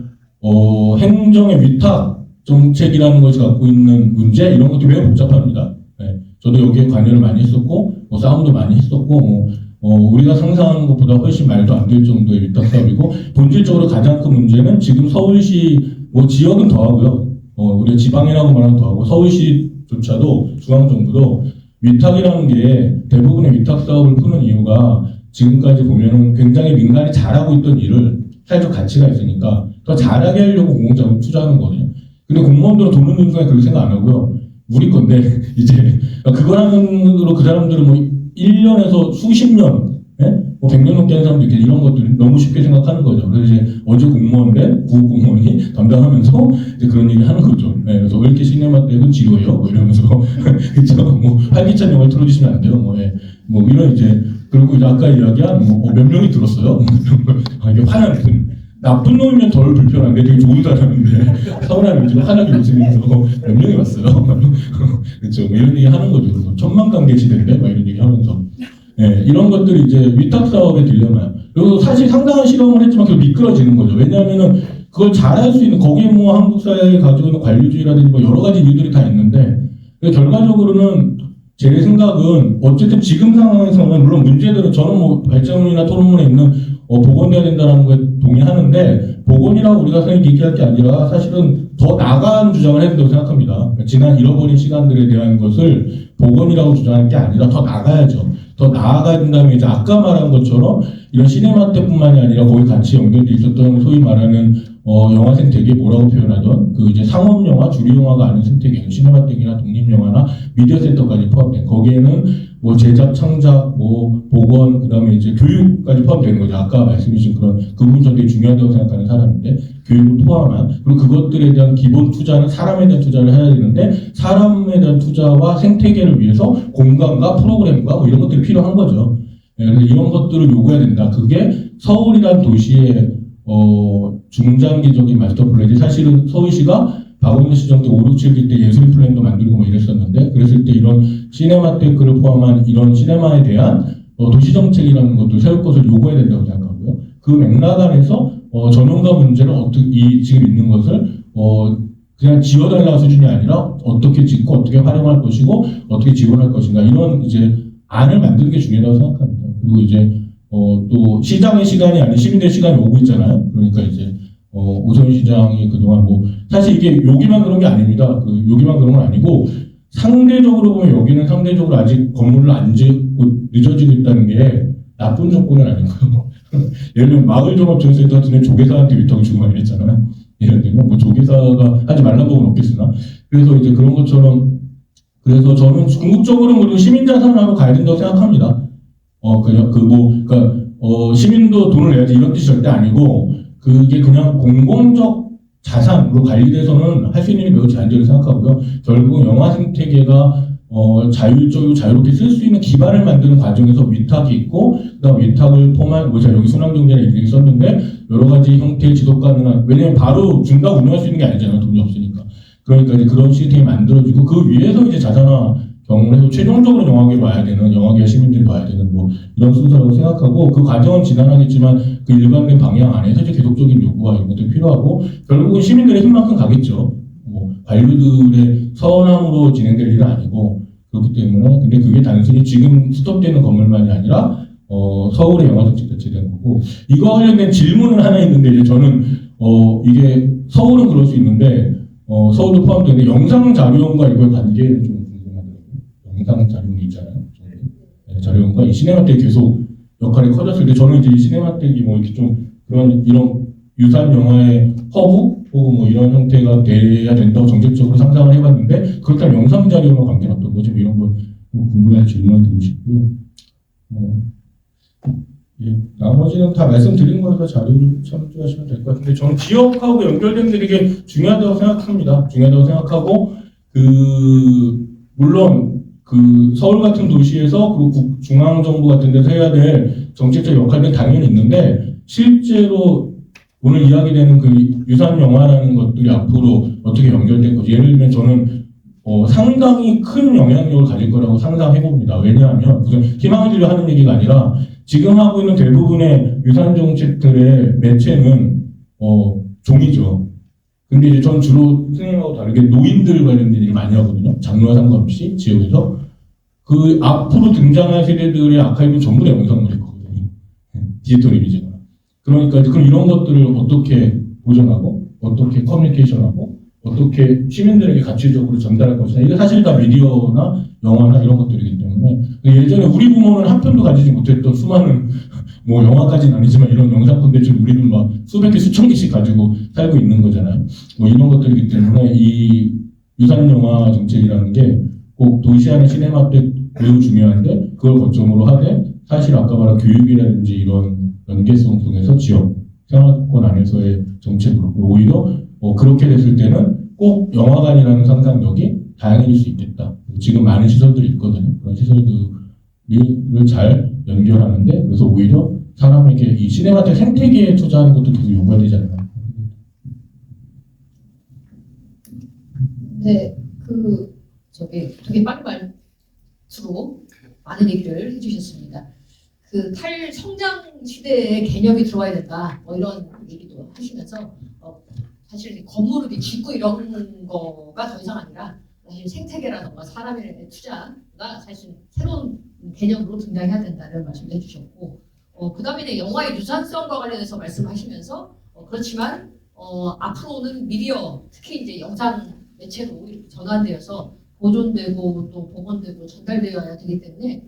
행정의 위탁 정책이라는 것이 갖고 있는 문제 이런 것도 매우 복잡합니다. 네. 저도 여기에 관여를 많이 했었고 뭐 싸움도 많이 했었고 우리가 상상하는 것보다 훨씬 말도 안 될 정도의 위탁 사업이고 본질적으로 가장 큰 문제는 지금 서울시 뭐 지역은 더하고요. 우리가 지방이라고 말하면 더하고 서울시조차도 중앙정부도 위탁이라는 게 대부분의 위탁 사업을 푸는 이유가 지금까지 보면은 굉장히 민간이 잘하고 있던 일을 사회적 가치가 있으니까 더 잘하게 하려고 공공자금 투자하는 거거든요. 근데 공무원들은 돈 넣는 순간 그렇게 생각 안 하고요. 우리 건데 이제 그거랑으로 그 사람들은 뭐 1년에서 수십 년, 뭐 100년 넘게 하는 사람도 있겠지. 이런 것들 너무 쉽게 생각하는 거죠. 그래서 이제 어제 공무원 된 구급 공무원이 담당하면서 이제 그런 얘기 하는 거죠. 네, 그래서 왜 이렇게 시네마텍은 지루해요? 뭐 이러면서 그쵸? 뭐 활기찬 영화를 틀어주시면 안 돼요. 뭐 이런 이제 그리고 이제 아까 이야기한 몇 명이 들었어요. 이게 화나는 나쁜 놈이면 덜 불편한데 되게 좋은 사람인데 서운한 요즘 화나게 웃으면서 몇 명이 왔어요. 그렇죠. 뭐 이런 얘기 하는 거죠. 그래서 천만관계 시대인데 막 이런 얘기 하면서 이런 것들이 이제 위탁 사업에 딜레마야. 그리고 사실 상당한 실험을 했지만 계속 미끄러지는 거죠. 왜냐하면은 그걸 잘할 수 있는 거기에 뭐 한국 사회에 가지고 있는 관료주의라든지 뭐 여러 가지 이유들이 다 있는데 결과적으로는 제 생각은 어쨌든 지금 상황에서는 물론 문제들은 저는 뭐 발제문이나 토론문에 있는 복원돼야 된다는 거에 동의하는데 복원이라고 우리가 흔히 얘기할 게 아니라 사실은 더 나아간 주장을 해야 된다고 생각합니다. 지난 잃어버린 시간들에 대한 것을 복원이라고 주장할 게 아니라 더 나가야죠. 더 나아가야 된다면 이제 아까 말한 것처럼 이런 시네마텍뿐만이 아니라 거기 같이 연결돼 있었던 소위 말하는 영화 생태계 뭐라고 표현하던 그 이제 상업 영화, 주류 영화가 아닌 생태계, 시네마텍이나 독립 영화나 미디어 센터까지 포함된 거기에는 뭐 제작, 창작, 뭐 복원, 그다음에 이제 교육까지 포함되는 거죠. 아까 말씀해주신 그런 그 부분 전 되게 중요하다고 생각하는 사람인데 교육을 포함한 그리고 그것들에 대한 기본 투자는 사람에 대한 투자를 해야 되는데 사람에 대한 투자와 생태계를 위해서 공간과 프로그램과 뭐 이런 것들이 필요한 거죠. 그래서 이런 것들을 요구해야 된다. 그게 서울이란 도시의 중장기적인 마스터 플랜이 사실은 서울시가 박원순 시정 때 5, 6, 7기 때 예술 플랜도 만들고 뭐 이랬었는데 그랬을 때 이런 시네마테크를 포함한 이런 시네마에 대한 도시정책이라는 것도 세울 것을 요구해야 된다고 생각하고요. 그 맥락 안에서 전용가 문제를 어떻게 지금 있는 것을 그냥 지어달라는 수준이 아니라 어떻게 짓고 어떻게 활용할 것이고 어떻게 지원할 것인가 이런 이제 안을 만드는 게 중요하다고 생각합니다. 그리고 이제 또 시장의 시간이 아닌 시민들의 시간이 오고 있잖아요. 그러니까 이제 오세훈 시장이 그동안 뭐 사실 이게 여기만 그런 게 아닙니다. 여기만 그런 건 아니고 상대적으로 보면 여기는 상대적으로 아직 건물을 안 짓고 늦어지고 있다는 게 나쁜 조건은 아니고요. 예를 들면 마을종합정센터 같은 데 조계사한테 위탁을 주고 많이 했잖아요. 예를 들면 뭐 조계사가 하지 말라는 법은 없겠으나 그래서 이제 그런 것처럼 그래서 저는 궁극적으로는 그리고 시민자산하고 가야 된다고 생각합니다. 그러니까 시민도 돈을 내야지 이런 뜻이 절대 아니고 그게 그냥 공공적 자산으로 관리돼서는 할 수 있는 일이 매우 제한적이라고 생각하고요. 결국은 영화 생태계가 자율적이고 자유롭게 쓸 수 있는 기반을 만드는 과정에서 위탁이 있고 그다음 위탁을 포함한 뭐 제가 여기 순환경제라 얘기 썼는데 여러 가지 형태의 지속 가능한 왜냐면 바로 준다고 운영할 수 있는 게 아니잖아요. 돈이 없으니까. 그러니까 이제 그런 시스템이 만들어지고 그 위에서 이제 자산화 경험을 해서 최종적으로 영화계로 와야 되는 영화계 시민들이 와야 되는 뭐 이런 순서라고 생각하고 그 과정은 지난하겠지만 그 일관된 방향 안에서 이제 계속적인 요구가 이런 것들이 필요하고 결국은 시민들의 힘만큼 가겠죠. 뭐 관료들의 서운함으로 진행될 일은 아니고 그렇기 때문에 근데 그게 단순히 지금 스톱되는 건물만이 아니라 서울의 영화 정책 자체에 대한 거고 이거 관련된 질문은 하나 있는데 이제 저는 이게 서울은 그럴 수 있는데 서울도 포함되는데 영상 자료원과 이거의 관계는 좀 영상 자료원이 있잖아요. 자료원과 이 시네마텍이 계속 역할이 커졌을 때 저는 이제 이 시네마텍이 뭐 이렇게 좀 그런 이런 유산 영화의 허브 혹은 뭐 이런 형태가 돼야 된다고 정책적으로 상상을 해봤는데 그렇다면 영상 자료와 관계는 어떤 거지? 뭐 이런 거 궁금해서 질문을 드리고 싶고요. 나머지는 다 말씀드린 거라서 자료를 참조하시면 될 것 같은데 저는 지역하고 연결된 게 되게 중요하다고 생각합니다. 중요하다고 생각하고 물론 서울 같은 도시에서 그리고 중앙정부 같은 데서 해야 될 정책적 역할은 당연히 있는데 실제로 오늘 이야기되는 그 유산 영화라는 것들이 앞으로 어떻게 연결된 거지? 예를 들면 저는 상당히 큰 영향력을 가질 거라고 상상해 봅니다. 왜냐하면 무슨 희망을 주려 하는 얘기가 아니라 지금 하고 있는 대부분의 유산 정책들의 매체는 종이죠. 근데 이제 전 주로 선생님하고 다르게 노인들 관련된 일을 많이 하거든요. 장르와 상관없이 지역에서 그 앞으로 등장할 세대들의 아카이브 전부 다 영상물일 거거든요. 디지털 이미지가. 그러니까 그럼 이런 것들을 어떻게 보존하고 어떻게 커뮤니케이션하고 어떻게 시민들에게 가치적으로 전달할 것이냐. 이게 사실 다 미디어나 영화나 이런 것들이기 때문에 예전에 우리 부모는 한 편도 가지지 못했던 수많은 뭐 영화까지는 아니지만 이런 영상 콘텐츠를 우리는 막 수백 개 수천 개씩 가지고 살고 있는 거잖아요. 뭐 이런 것들이기 때문에 이 유산 영화 정책이라는 게 꼭 도시 안의 시네마텍 매우 중요한데 그걸 거점으로 하되 사실 아까 말한 교육이라든지 이런 연계성 속에서 지역 생활권 안에서의 정책으로 오히려 그렇게 됐을 때는 꼭 영화관이라는 상상력이 다양해질 수 있겠다. 지금 많은 시설들이 있거든요. 그런 시설들을 잘 연결하는데 그래서 오히려 사람에게 이 시네마텍 생태계에 투자하는 것도 계속 요구해야 되잖아요. 네, 되게 빠른 말투로 많은 얘기를 해주셨습니다. 그 탈성장 시대의 개념이 들어와야 된다. 뭐 이런 얘기도 하시면서 사실 건물을 짓고 이런 거가 더 이상 아니라 사실 생태계라든가 사람의 투자가 사실 새로운 개념으로 등장해야 된다는 말씀을 해주셨고 그 다음에 영화의 유산성과 관련해서 말씀하시면서 그렇지만 앞으로는 미디어 특히 이제 영상 매체로 이렇게 전환되어서 보존되고 또 복원되고 전달되어야 되기 때문에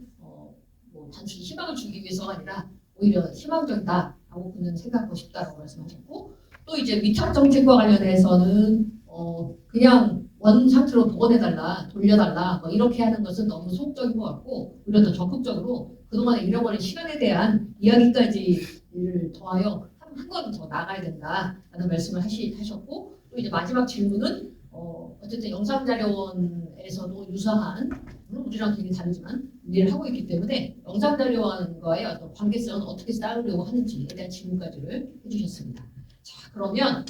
뭐 단순히 희망을 주기 위해서가 아니라 오히려 희망적이다라고 그는 생각하고 싶다라고 말씀하셨고 또 이제 위탁 정책과 관련해서는 그냥 원 상태로 복원해달라 돌려달라 뭐 이렇게 하는 것은 너무 소극적인 것 같고 오히려 더 적극적으로 그동안에 잃어버린 시간에 대한 이야기까지를 더하여 한 걸음 더 나가야 된다라는 말씀을 하셨고 또 이제 마지막 질문은 어쨌든 영상자료원에서도 유사한 물론 우리랑 되게 다르지만 일을 하고 있기 때문에 영상자료원과의 어떤 관계성은 어떻게 쌓으려고 하는지에 대한 질문까지를 해주셨습니다. 자 그러면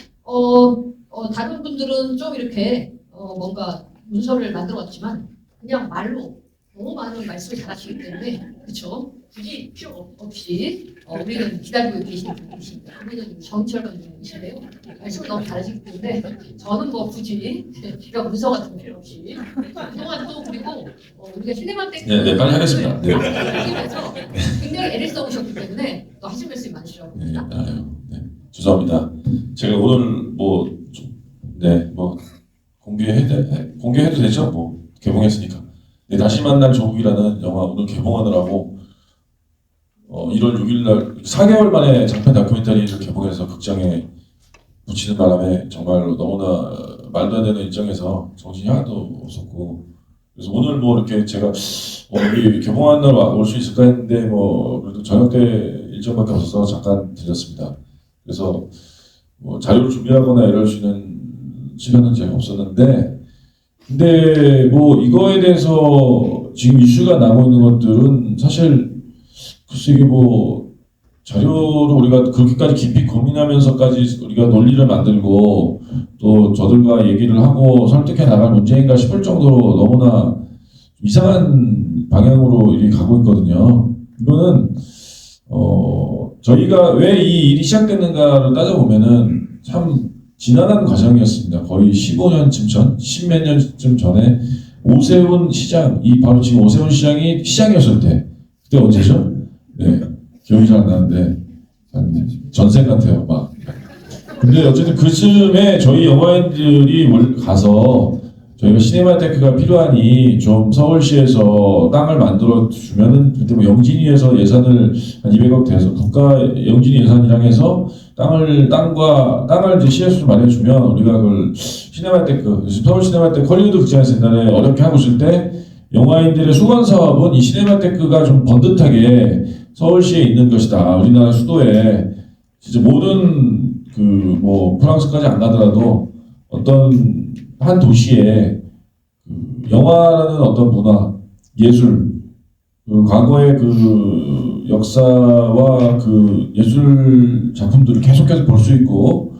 다른 분들은 좀 이렇게 뭔가 문서를 만들어왔지만 그냥 말로 너무 많은 말씀을 잘하시기 때문에 그렇죠? 굳이 필요 없이 우리는 기다리고 계시는 분이십니다. 그분은 정치활동 중이신데요. 말씀을 너무 잘하시기 때문에 저는 뭐 굳이 제가 문서 같은 거 필요 없이 그동안 또 그리고 우리가 시네마텍 네, 빨리 하겠습니다. 네. 그래서 굉장히 애를 써오셨기 때문에 또 하실 말씀이 많으시라고 봅니다. 네, 죄송합니다. 제가 오늘 공개해도 되죠? 뭐 개봉했으니까. 네, 다시 만날 조국이라는 영화 오늘 개봉하느라고 1월 6일 날 4개월 만에 장편 다큐멘터리를 개봉해서 극장에 붙이는 바람에 정말 너무나 말도 안 되는 일정에서 정신이 하나도 없었고 그래서 오늘 뭐 이렇게 제가 여기 개봉하는 날 올 수 있을까 했는데 뭐 그래도 저녁 때 일정밖에 없어서 잠깐 들렸습니다. 그래서 뭐 자료를 준비하거나 이럴 수 있는 시간은 제가 없었는데 근데 뭐 이거에 대해서 지금 이슈가 나고 있는 것들은 사실 글쎄 이게 뭐 자료를 우리가 그렇게까지 깊이 고민하면서까지 우리가 논리를 만들고 또 저들과 얘기를 하고 설득해 나갈 문제인가 싶을 정도로 너무나 이상한 방향으로 이렇게 가고 있거든요. 이거는 저희가 왜 이 일이 시작됐는가를 따져보면은 참 지난한 과정이었습니다. 거의 15년쯤 전, 10몇 년쯤 전에 오세훈 시장, 바로 지금 오세훈 시장이 시장이었을 때 그때 언제죠? 네, 기억이 잘 안 나는데 전생 같아요, 막. 근데 어쨌든 그쯤에 저희 영화인들이 가서 저희가 시네마테크가 필요하니 좀 서울시에서 땅을 만들어 주면은 그때 뭐 영진위에서 예산을 한 200억 대서 국가 영진위 예산이랑 해서 땅을 이제 시에서 마련해 주면 우리가 그걸 시네마테크 서울 시네마테크 헐리우드 극장에서 옛날에 어렵게 하고 있을 때 영화인들의 수건 사업은 이 시네마테크가 좀 번듯하게 서울시에 있는 것이다. 우리나라 수도에 진짜 모든 뭐 프랑스까지 안 가더라도 어떤 한 도시에 영화라는 어떤 문화, 예술, 과거의 역사와 예술 작품들을 계속해서 볼 수 있고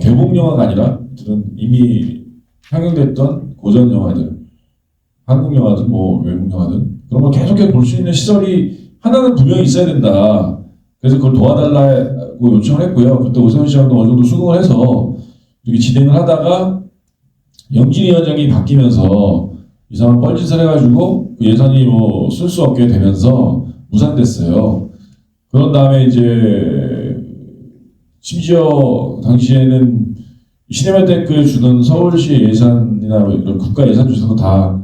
개봉 영화가 아니라 이미 상영됐던 고전 영화들, 한국 영화든 뭐 외국 영화든 그런 걸 계속해서 볼 수 있는 시설이 하나는 분명히 있어야 된다. 그래서 그걸 도와달라고 요청을 했고요. 그때 오세훈 시장도 어느 정도 수긍을 해서 이렇게 진행을 하다가 영진위 원장이 바뀌면서 이상한 뻘짓을 해가지고 그 예산이 뭐 쓸 수 없게 되면서 무산됐어요. 그런 다음에 이제 심지어 당시에는 시네마테크에 주는 서울시 예산이나 뭐 이런 국가 예산 중에서도 다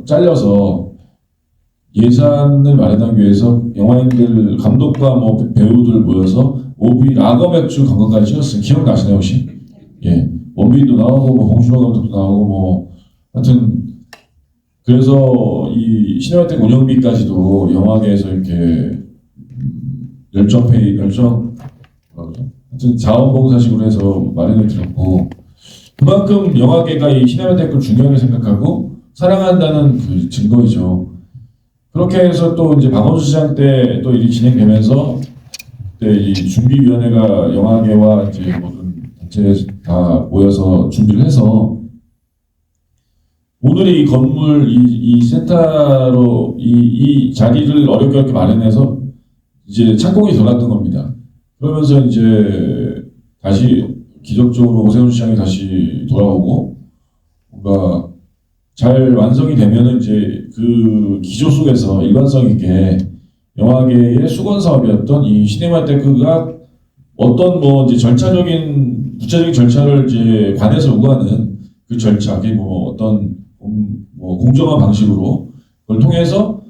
잘려서 예산을 마련하기 위해서 영화인들 감독과 뭐 배우들 모여서 오비 라거 맥주 관광까지 찍었어요. 기억나시나요 혹시? 예, 원빈도 나오고 뭐 홍준호 감독도 나오고 뭐 하여튼 그래서 이 시네마테크 운영비까지도 영화계에서 이렇게 하여튼 자원봉사식으로 해서 마련을 드렸고 그만큼 영화계가 이 시네마테크를 중요하게 생각하고 사랑한다는 그 증거이죠. 그렇게 해서 또 이제 박원순 시장 때 또 일이 진행되면서 그때 이 준비위원회가 영화계와 이제 모든 단체 다 모여서 준비를 해서 오늘의 이 건물 이 센터로 이 자리를 어렵게 마련해서 이제 착공이 들어갔던 겁니다. 그러면서 이제 다시 기적적으로 오세훈 시장이 다시 돌아오고 뭔가 잘 완성이 되면은 이제 그 기조 속에서 일관성 있게 영화계의 수건 사업이었던 이 시네마테크가 어떤 뭐 이제 절차적인 구체적인 절차를 이제 관해서 요구하는 그 절차, 그게 뭐 어떤 뭐 공정한 방식으로 그걸 통해서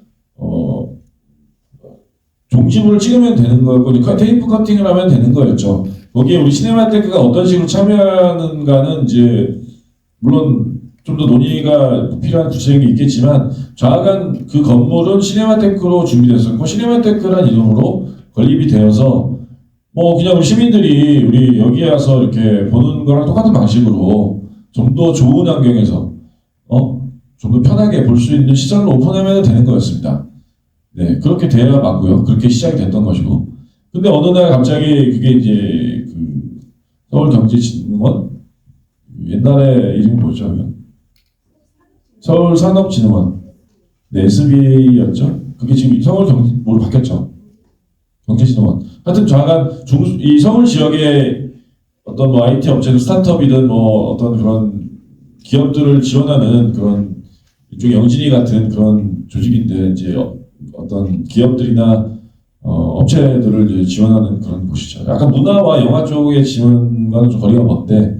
종지부를 찍으면 되는 거였고 테이프 커팅을 하면 되는 거였죠. 거기에 우리 시네마테크가 어떤 식으로 참여하는가는 이제 물론 좀 더 논의가 필요한 구체적인 게 있겠지만 좌하간 그 건물은 시네마테크로 준비됐었고 시네마테크란 이름으로 건립이 되어서 뭐 그냥 우리 시민들이 우리 여기에 와서 이렇게 보는 거랑 똑같은 방식으로 좀 더 좋은 환경에서 좀 더 편하게 볼 수 있는 시설을 오픈하면 되는 거였습니다. 네, 그렇게 돼야 맞고요. 그렇게 시작이 됐던 것이고. 근데 어느 날 갑자기 그게 이제 그 서울경제진흥원 옛날에 이름이 뭐였죠? 서울산업진흥원, 네, SB였죠. 그게 지금 서울경제로 바뀌었죠. 경제진흥원. 하여튼 좌간 이 서울 지역의 어떤 뭐 IT 업체들 스타트업이든 뭐 어떤 그런 기업들을 지원하는 그런 이쪽 영진이 같은 그런 조직인데 이제 어떤 기업들이나 업체들을 이제 지원하는 그런 곳이죠. 약간 문화와 영화 쪽의 지원과는 좀 거리가 먼데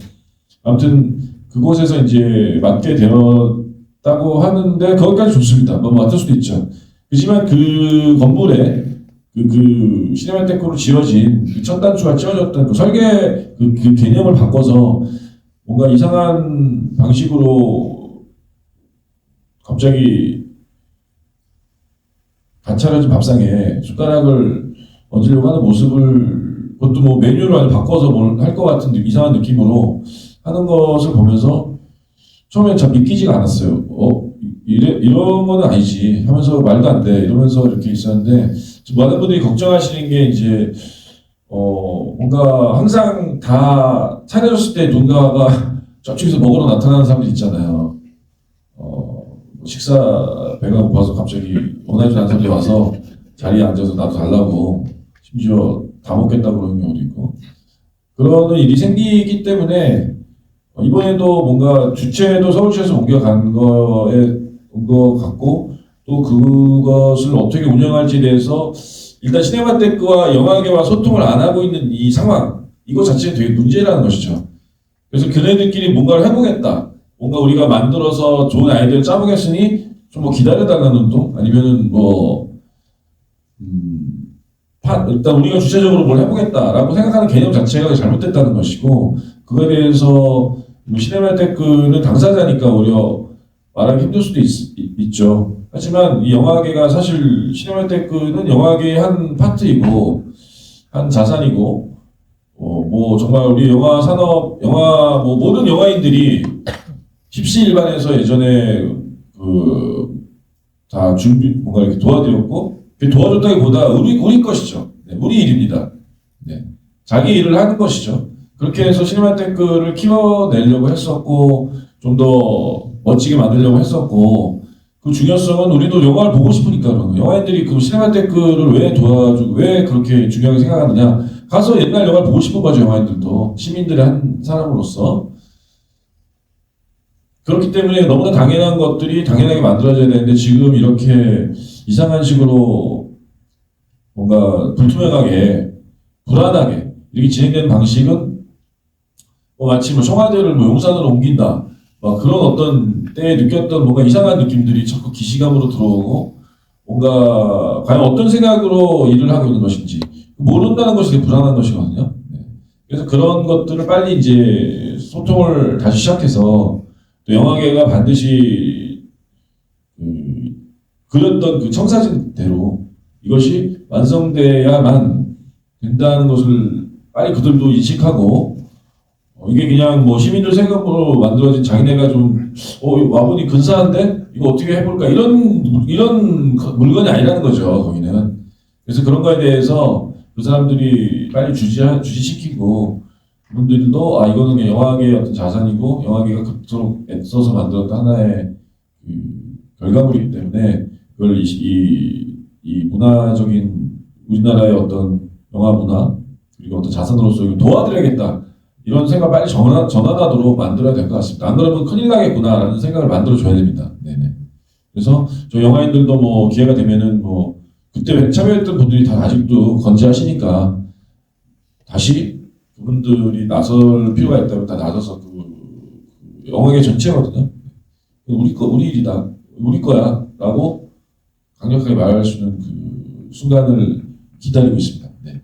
아무튼 그곳에서 이제 맡게 되었다고 하는데 거기까지 좋습니다. 뭐 맡을 수도 있죠. 그렇지만 그 건물에 그 시네마테크로 지어진 그 첫 단추가 찌어졌던 그 설계 그 개념을 바꿔서 뭔가 이상한 방식으로 갑자기 다 차려진 밥상에 숟가락을 얹으려고 하는 모습을 그것도 뭐 메뉴를 아주 바꿔서 뭘 할 것 같은 이상한 느낌으로 하는 것을 보면서 처음엔 참 믿기지가 않았어요. 이런 거는 아니지 하면서 말도 안 돼 이러면서 이렇게 있었는데 많은 분들이 걱정하시는 게 이제 뭔가 항상 다 차려졌을 때 누군가가 저쪽에서 먹으러 나타나는 사람들 있잖아요. 식사 배가 고파서 갑자기 원하지 않는 사람들이 와서 자리에 앉아서 나도 달라고 심지어 다 먹겠다고 그러는 경우도 있고 그러는 일이 생기기 때문에 이번에도 뭔가 주체도 서울시에서 옮겨간 거에 온 것 같고 또 그것을 어떻게 운영할지에 대해서 일단 시네마테크와 영화계와 소통을 안 하고 있는 이 상황 이거 자체가 되게 문제라는 것이죠. 그래서 그네들끼리 뭔가를 해보겠다. 뭔가 우리가 만들어서 좋은 아이디어를 짜보겠으니 좀 뭐 기다려달라는 운동 아니면은 일단 우리가 주체적으로 뭘 해보겠다라고 생각하는 개념 자체가 잘못됐다는 것이고 그거에 대해서 시네마테크는 당사자니까 오히려 말하기 힘들 수도 있죠. 하지만 이 영화계가 사실 시네마테크는 영화계의 한 파트이고 한 자산이고 뭐 정말 우리 영화 산업 뭐 모든 영화인들이 십시일반에서 예전에 다 뭔가 이렇게 도와드렸고 도와줬다기보다 우리 것이죠. 네, 우리 일입니다. 네, 자기 일을 하는 것이죠. 그렇게 해서 시네마테크를 키워내려고 했었고 좀 더 멋지게 만들려고 했었고 그 중요성은 우리도 영화를 보고 싶으니까 그런 거예요. 영화인들이 그 시네마테크를 왜 도와주고 왜 그렇게 중요하게 생각하느냐 가서 옛날 영화를 보고 싶은 거죠. 영화인들도 시민들의 한 사람으로서 그렇기 때문에 너무나 당연한 것들이 당연하게 만들어져야 되는데 지금 이렇게 이상한 식으로 뭔가 불투명하게 불안하게 이렇게 진행되는 방식은 뭐 마치 뭐 청와대를 뭐 용산으로 옮긴다 막 그런 어떤 때에 느꼈던 뭔가 이상한 느낌들이 자꾸 기시감으로 들어오고 뭔가 과연 어떤 생각으로 일을 하고 있는 것인지 모른다는 것이 되게 불안한 것이거든요. 네. 그래서 그런 것들을 빨리 이제 소통을 다시 시작해서 또 영화계가 반드시 그렸던 그 청사진대로 이것이 완성돼야만 된다는 것을 빨리 그들도 인식하고 이게 그냥 뭐 시민들 세금으로 만들어진 자기네가 좀 와보니 근사한데 이거 어떻게 해볼까 이런 물건이 아니라는 거죠. 거기는. 그래서 그런 거에 대해서 그 사람들이 빨리 주지시키고 그분들도 아 이거는 그냥 영화계의 어떤 자산이고 영화계가 그토록 애써서 만들었던 하나의 결과물이기 때문에 그걸 이 문화적인 우리나라의 어떤 영화 문화 그리고 어떤 자산으로서 이걸 도와드려야겠다 이런 생각 빨리 전환하도록 만들어야 될 것 같습니다. 안 그러면 큰일 나겠구나라는 생각을 만들어줘야 됩니다. 네네. 그래서 저 영화인들도 뭐 기회가 되면은 뭐 그때 참여했던 분들이 다 아직도 건재하시니까 다시 그분들이 나설 필요가 있다면 다 나서서 그 영화계 전체거든요. 우리 일이다, 우리 거야라고 강력하게 말할 수 있는 그 순간을 기다리고 있습니다. 네.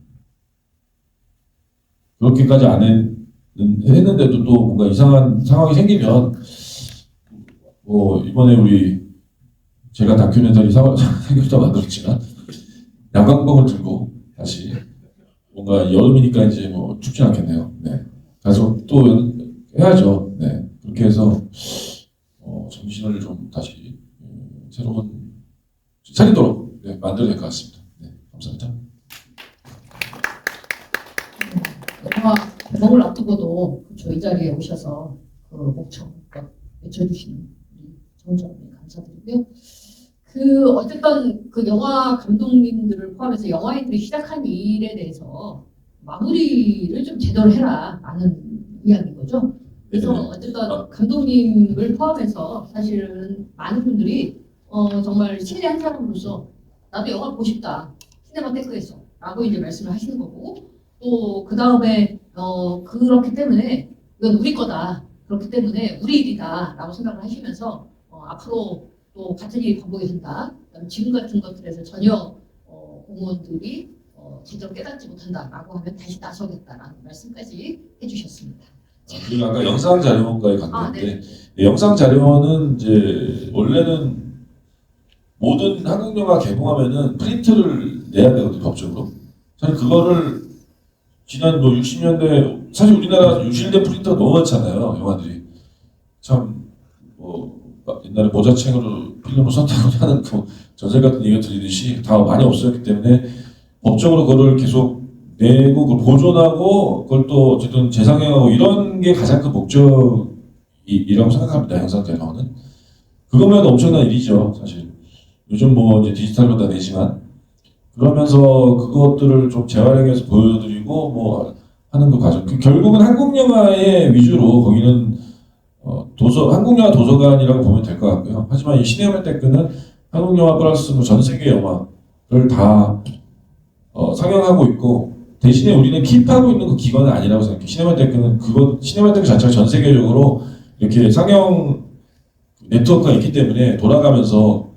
그렇게까지 했는데도 또 뭔가 이상한 상황이 생기면 뭐 이번에 우리 제가 다큐멘터리 생각도 만들었지만 양광봉을 들고 다시 뭔가 여름이니까 이제 뭐 춥진 않겠네요. 네. 가서 또 해야죠. 네. 그렇게 해서 정신을 좀 다시 새로운 차리도록 네, 만들어야 될 것 같습니다. 네. 감사합니다. 영화 개봉을 앞두고도 그렇죠. 이 자리에 오셔서 그 목청 외쳐주신 우리 정정님 감사드리고요. 그 어쨌든 그 영화 감독님들을 포함해서 영화인들이 시작한 일에 대해서 마무리를 좀 제대로 해라라는 이야기인 거죠. 그래서 어쨌든 감독님을 포함해서 사실은 많은 분들이 정말 신뢰한 사람으로서 나도 영화 보고 싶다 시네마테크에서 라고 이제 말씀을 하시는 거고 또 그 다음에 그렇기 때문에 이건 우리 거다 그렇기 때문에 우리 일이다 라고 생각을 하시면서 앞으로 또 같은 일이 반복이 된다. 지금 같은 것들에서 전혀 공무원들이 제대로 깨닫지 못한다라고 하면 다시 나서겠다라는 말씀까지 해주셨습니다. 그리고 아까 영상 자료원과의 관계인데 네. 영상 자료원은 이제 원래는 모든 한국 영화 개봉하면은 프린트를 내야 되거든요 법적으로. 사실 그거를 지난 뭐 60년대 사실 우리나라 유실된 프린터가 너무 많잖아요 영화들이 참 뭐 옛날에 모자챙으로 필름을 썼다고 하는 그 전설 같은 얘기가 들리듯이 다 많이 없어졌기 때문에 법적으로 그거를 계속 내고 그걸 보존하고 그걸 또 어쨌든 재상영하고 이런 게 가장 큰 목적이라고 생각합니다. 영상 자료는 그것만 해도 엄청난 일이죠 사실. 요즘 뭐 이제 디지털로 다 내지만 그러면서 그것들을 좀 재활용해서 보여드리고 뭐 하는 그 과정. 결국은 한국 영화의 위주로 거기는 한국 영화 도서관이라고 보면 될 것 같고요. 하지만 이 시네마테크는 한국 영화 플러스 뭐 전 세계 영화를 다 상영하고 있고 대신에 우리는 킵하고 있는 그 기관은 아니라고 생각해요. 시네마테크는 시네마테크 자체가 전 세계적으로 이렇게 상영 네트워크가 있기 때문에 돌아가면서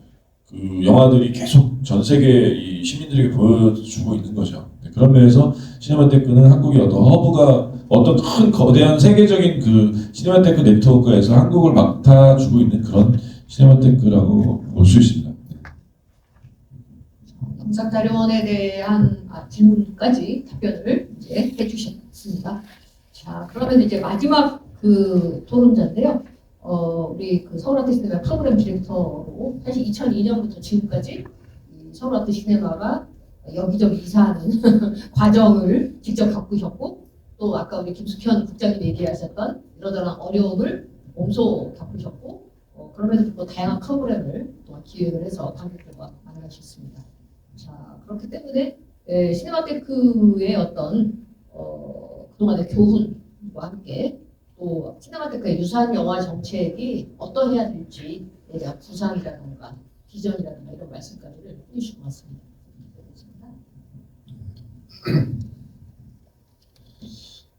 그 영화들이 계속 전 세계 이 시민들에게 보여주고 있는 거죠. 그런 면에서 시네마테크는 한국의 어떤 허브가 어떤 큰 거대한 세계적인 그 시네마테크 네트워크에서 한국을 맡아주고 있는 그런 시네마테크라고 볼 수 있습니다. 영상자료원에 대한 질문까지 답변을 이제 해주셨습니다. 자, 그러면 이제 마지막 그 토론자인데요. 우리 그 서울아트시네마 프로그램 디렉터로 사실 2002년부터 지금까지 이 서울아트시네마가 여기저기 이사하는 과정을 직접 겪으셨고 또 아까 우리 김숙현 국장님 얘기하셨던 이러저러한 어려움을 몸소 겪으셨고 그러면서 또 다양한 프로그램을 또 기획을 해서 관객들과 만나셨습니다. 자, 그렇기 때문에 시네마테크의 어떤 그동안의 교훈과 함께 또 시네마테크의 유사한 영화 정책이 어떠해야 될지에 대한 구상이라든가 비전이라든가 이런 말씀까지를 해주시고 왔습니다.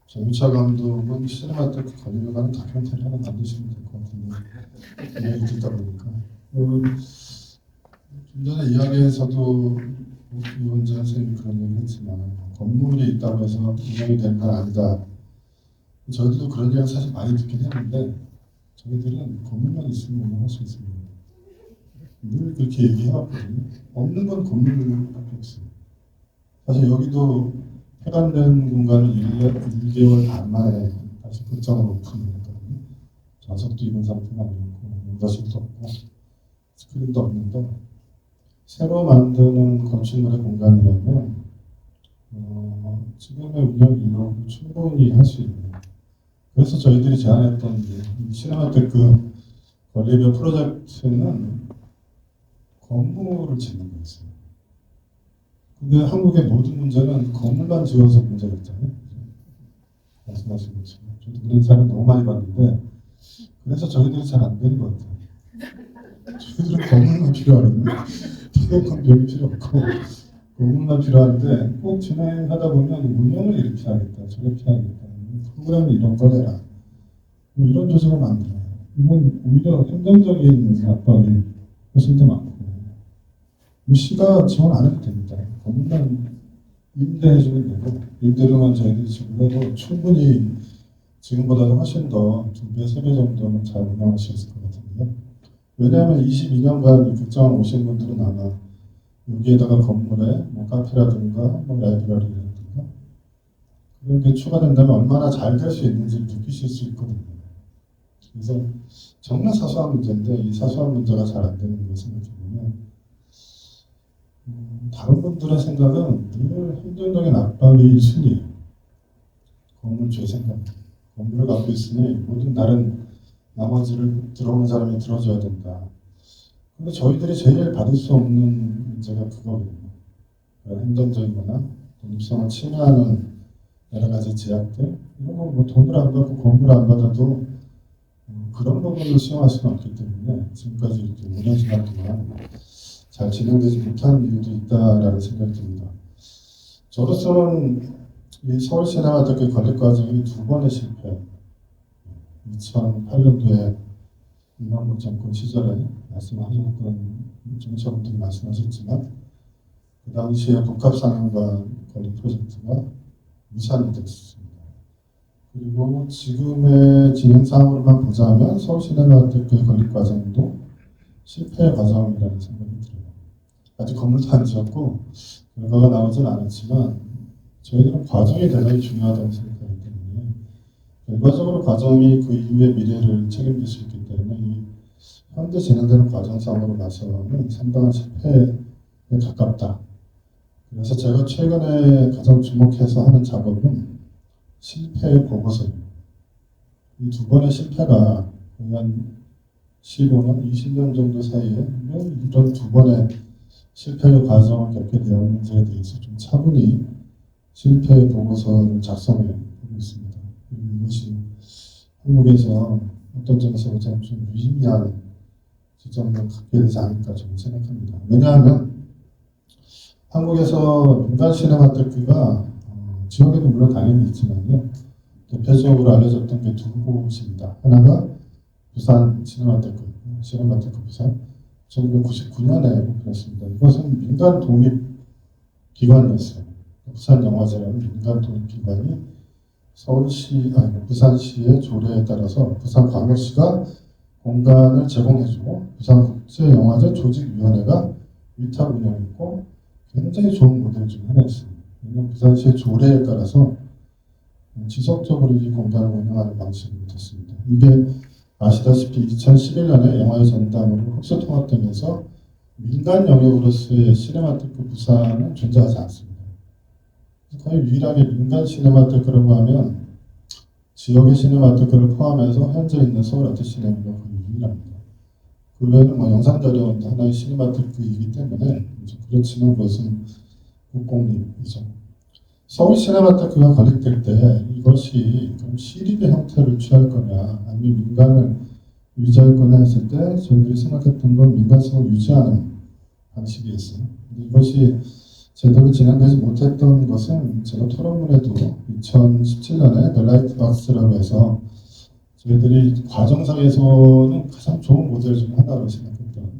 정유차 감독은 시네마테크 관련에 관한 다큐멘터리 하나 만드시면 될 것 같은데 얘기 듣다 보니까 좀 전에 이야기에서도 이원재 선생님이 그런 얘기를 했지만 건물이 있다고 해서 운영이 되는 건 아니다. 저희들도 그런 얘기를 사실 많이 듣긴 했는데 저희들은 건물만 있으면 운영할 수 있습니다. 늘 그렇게 얘기해왔거든요. 없는 건 건물밖에 없어요. 사실 여기도 폐관된 공간을 1개월 반 만에 다시 극장으로 오픈했거든요. 좌석도 있는 상태가 아니었고 문화실도 없고 스크린도 없는데 새로 만드는 건축물의 공간이라면 지금의 운영 인력을 충분히 할 수 있는, 그래서 저희들이 제안했던 시네마테크 관리별 프로젝트는 건물을 짓는 거였어요. 근데 한국의 모든 문제는 건물만 지어서 문제가 있잖아요. 말씀하신 것처럼. 저도 그런 사람 너무 많이 봤는데 그래서 저희들이 잘 안 되는 것 같아요. 저희들은 건물만 필요하거든요. 다른 건 별로 필요 없고 건물만 필요한데 꼭 진행하다 보면 운영을 이렇게 하겠다, 저렇게 하겠다, 프로그램을 이런 거 해라, 뭐 이런 조직을 만들어요. 이건 오히려 행정적인 압박이 훨씬 더 많고 시가 지원 안 해도 됩니다. 건물만 임대해주면 되고 임대료만 저희들이 지불해도 충분히 지금보다도 훨씬 더 2배, 3배 정도는 잘 운영할 수 있을 것 같은데요. 왜냐하면 22년간 극장 오신 분들은 아마 여기에다가 건물에 뭐 카페라든가 뭐 라이브러리라든가 그런 게 추가된다면 얼마나 잘 될 수 있는지 느끼실 수 있거든요. 그래서 정말 사소한 문제인데 이 사소한 문제가 잘 안 되는 걸 생각해보면 다른 분들의 생각은 늘 행정적인 압박이 1순위예요. 건물주의 생각. 건물을 갖고 있으니 모든 다른 나머지를 들어오는 사람이 들어줘야 된다. 근데 저희들이 제일 받을 수 없는 문제가 그거거든요. 행정적인 거나 독립성을 침해하는 여러 가지 제약들, 이런 거 뭐 돈을 안 받고 건물 안 받아도 그런 부분을 수용할 수는 없기 때문에 지금까지 이렇게 5년 지난 동안 잘 진행되지 못한 이유도 있다라는 생각이 듭니다. 저로서는 이 서울 시네마테크 건립 과정이 2번의 실패, 2008년도에 이명박 정권 시절에 말씀하셨던 정치자분들이 말씀하셨지만 그 당시에 복합상영관 건립 프로젝트가 무산이 됐습니다. 그리고 지금의 진행 상황으로만 보자면 서울 시네마테크 건립 과정도 실패의 과정이라는 생각이 들어요. 아직 건물도 안 지었고 결과가 나오진 않았지만 저희들은 과정이 대단히 중요하다고 생각하기 때문에 결과적으로 과정이 그 이후의 미래를 책임질 수 있기 때문에 이 현재 진행되는 과정상으로 봐서는 상당한 실패에 가깝다. 그래서 제가 최근에 가장 주목해서 하는 작업은 실패의 보고서입니다. 이 2번의 실패가 거의 한 15년, 20년 정도 사이에 이런 2번의 실패의 과정을 겪게 되었는지에 대해서 좀 차분히 실패 보고서를 작성해 보고 있습니다. 그리고 이것이 한국에서 어떤 점에서 보자면 좀 유의미한 지점을 갖게 되지 않을까 저는 생각합니다. 왜냐하면 한국에서 민간 시네마테크가 지역에도 물론 당연히 있지만요. 대표적으로 알려졌던 게 2곳입니다. 하나가 부산 시네마테크 부산 1999년에 오픈했습니다. 이것은 민간 독립 기관이었어요. 부산영화제라는 민간 독립기관이 부산시의 조례에 따라서 부산광역시가 공간을 제공해주고 부산국제영화제 조직위원회가 위탁 운영했고 굉장히 좋은 모델 중 하나였습니다. 왜냐하면 부산시의 조례에 따라서 지속적으로 이 공간을 운영하는 방식으로 됐습니다. 이게 아시다시피 2011년에 영화의 전담으로 흡수통합되면서 민간 영역으로서의 시네마테크 부산은 존재하지 않습니다. 거의 유일하게 민간 시네마테크라고 하면 지역의 시네마테크를 포함해서 현재 있는 서울 아트 시네마가 거의 유일합니다. 그 외에는 뭐 영상 자료 하나의 시네마테크이기 때문에 그렇지만 그것은 국공립이죠. 서울 시네마테크가 건립될 때 이것이 그럼 시립의 형태를 취할 거냐 아니면 민간을 유지할 거냐 했을 때 저희들이 생각했던 건 민간성을 유지하는 방식이었어요. 근데 이것이 제대로 진행되지 못했던 것은 제가 토론문에도 2017년에 멜라이트 박스라고 해서 저희들이 과정상에서는 가장 좋은 모델 중 하나로 생각했던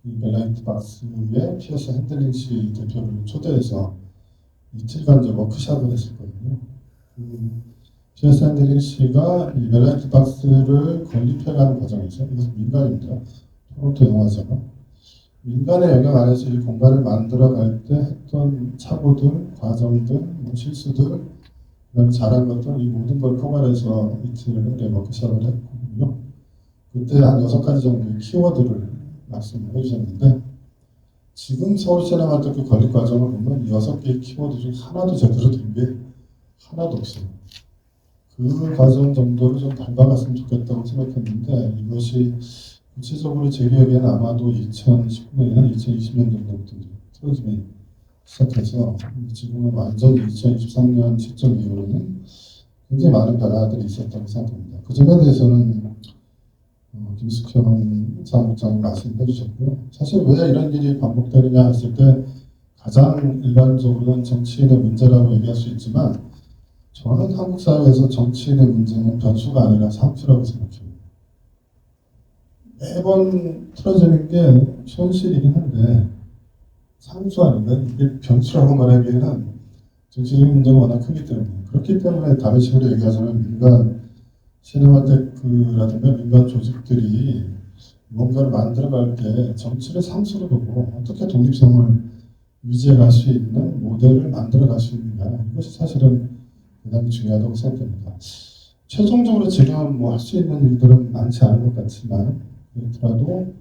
이 멜라이트 박스에 피어스 핸들링 씨 대표를 초대해서 이틀간 워크숍을 했었거든요. 피어스 핸들링 씨가 이 멜라이트 박스를 건립해가는 과정에서 이것은 민간입니다. 토론토 영화제가 민간의 영역 안에서 이 공간을 만들어갈 때 했던 착오들, 과정들, 뭐 실수들, 그다음에 잘한 것들 이 모든 걸 포괄해서 이틀의 워크숍을 했거든요. 그때 한 6가지 정도의 키워드를 말씀을 해주셨는데 지금 서울 시네마테크 건립 과정을 보면 6개의 키워드 중 하나도 제대로 된 게 하나도 없어요. 그 과정 정도를 좀 밟아갔으면 좋겠다고 생각했는데 이것이 구체적으로 제 기억에는 아마도 2019년이나 2020년 정도부터 틀어지기 시작해서 지금은 완전히 2023년 시점 이후로는 굉장히 많은 변화들이 있었다고 생각합니다. 그 점에 대해서는 김숙현 사무국장님 말씀해 주셨고요. 사실 왜 이런 일이 반복되느냐 했을 때 가장 일반적으로는 정치인의 문제라고 얘기할 수 있지만 저는 한국 사회에서 정치인의 문제는 변수가 아니라 상투라고 생각해요. 매번 틀어지는 게 현실이긴 한데 상수 아닌가? 이게 변수라고 말하기에는 정치적인 문제가 워낙 크기 때문에 그렇기 때문에 다른 식으로 얘기하자면 민간 시네마테크라든가 민간 조직들이 뭔가를 만들어갈 때 정치를 상수로 보고 어떻게 독립성을 유지해 갈 수 있는 모델을 만들어 갈 수 있느냐 이것이 사실은 대단히 중요하다고 생각됩니다. 최종적으로 지금 뭐 할 수 있는 일들은 많지 않은 것 같지만 그렇더라도